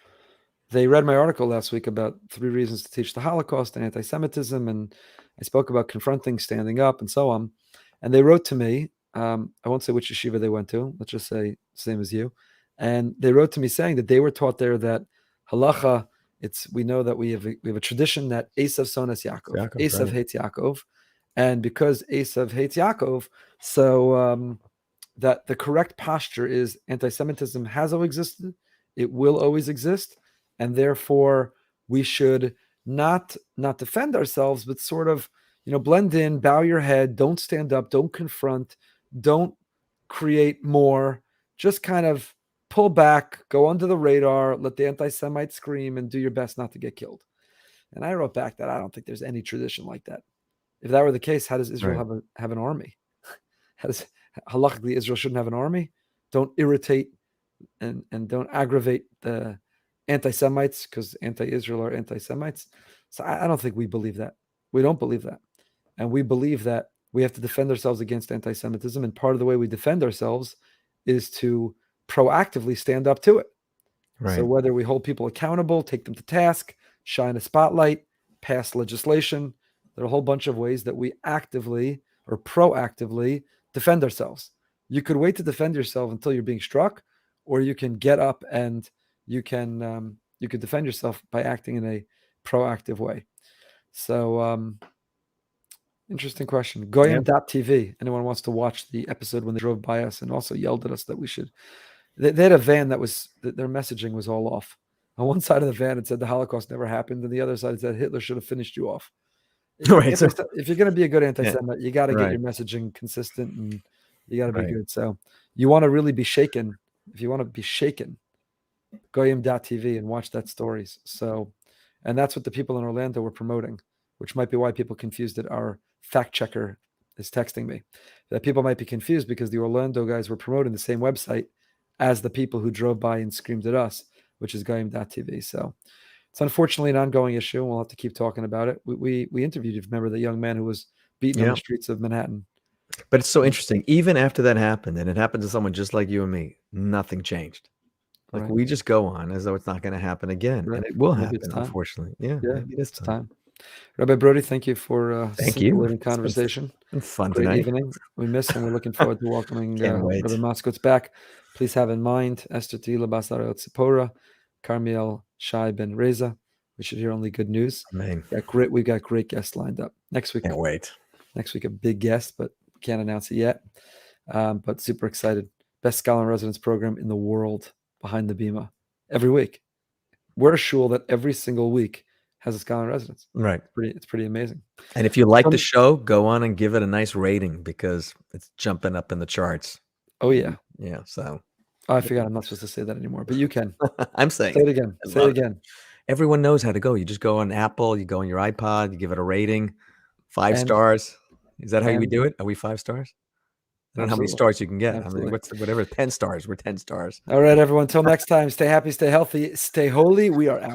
They read my article last week about 3 reasons to teach the Holocaust and anti-Semitism, and I spoke about confronting, standing up, and so on. And they wrote to me. I won't say which yeshiva they went to. Let's just say same as you. And they wrote to me saying that they were taught there that halacha. We know that we have a tradition that Esav sonas Yaakov. Esav hates Yaakov, and because Esav hates Yaakov, so that the correct posture is anti-Semitism has always existed. It will always exist. And therefore, we should not defend ourselves, but sort of, blend in, bow your head, don't stand up, don't confront, don't create more, just kind of pull back, go under the radar, let the anti-Semites scream, and do your best not to get killed. And I wrote back that I don't think there's any tradition like that. If that were the case, how does Israel have an army? Halachically, Israel shouldn't have an army. Don't irritate and don't aggravate the anti-Semites because anti-Israel are anti-Semites. So I don't think we believe that. We don't believe that. And we believe that we have to defend ourselves against anti-Semitism. And part of the way we defend ourselves is to proactively stand up to it. Right. So whether we hold people accountable, take them to task, shine a spotlight, pass legislation, there are a whole bunch of ways that we actively or proactively defend ourselves. You could wait to defend yourself until you're being struck, or you can get up and you could defend yourself by acting in a proactive way. So interesting question. Goyim.tv. Anyone wants to watch the episode when they drove by us and also yelled at us that we should. They had a van their messaging was all off. On one side of the van, it said the Holocaust never happened, and the other side, it said Hitler should have finished you off. If you're going to be a good anti-Semite, you got to get your messaging consistent, and you got to be good. So you want to really be shaken. If you want to be shaken, Goyim.tv and watch that stories. So, and that's what the people in Orlando were promoting, which might be why people confused it. Our fact checker is texting me that people might be confused because the Orlando guys were promoting the same website as the people who drove by and screamed at us, which is Goyim.tv. So it's unfortunately an ongoing issue, and we'll have to keep talking about it. We interviewed, if you remember, the young man who was beaten on the streets of Manhattan. But it's so interesting. Even after that happened, and it happened to someone just like you and me, nothing changed. Like we just go on as though it's not going to happen again, and it will happen. Unfortunately, maybe it's time. Rabbi Brody, thank you for scintillating conversation. Fun Great tonight. Evening. We miss, and we're looking forward to welcoming Rabbi Moskowitz back. Please have in mind Esther Tila Basarot Tzipora, Carmiel Shai Ben Reza. We should hear only good news. Amen. We've got great guests lined up next week. Can't wait. Next week, a big guest, but can't announce it yet. But super excited. Best scholar in residence program in the world behind the Bima every week. We're a shul that every single week has a scholar in residence. Right. It's pretty amazing. And if you like the show, go on and give it a nice rating because it's jumping up in the charts. Oh, yeah. Yeah. So I forgot I'm not supposed to say that anymore, but you can. I'm saying say it again. Say it again. Everyone knows how to go. You just go on Apple, you go on your iPod, you give it a rating, 5 stars. Is that how we do it? Are we 5 stars? I don't know how many stars you can get. Absolutely. I mean, whatever, 10 stars. We're 10 stars. All right, everyone. Until next time, stay happy, stay healthy, stay holy. We are out.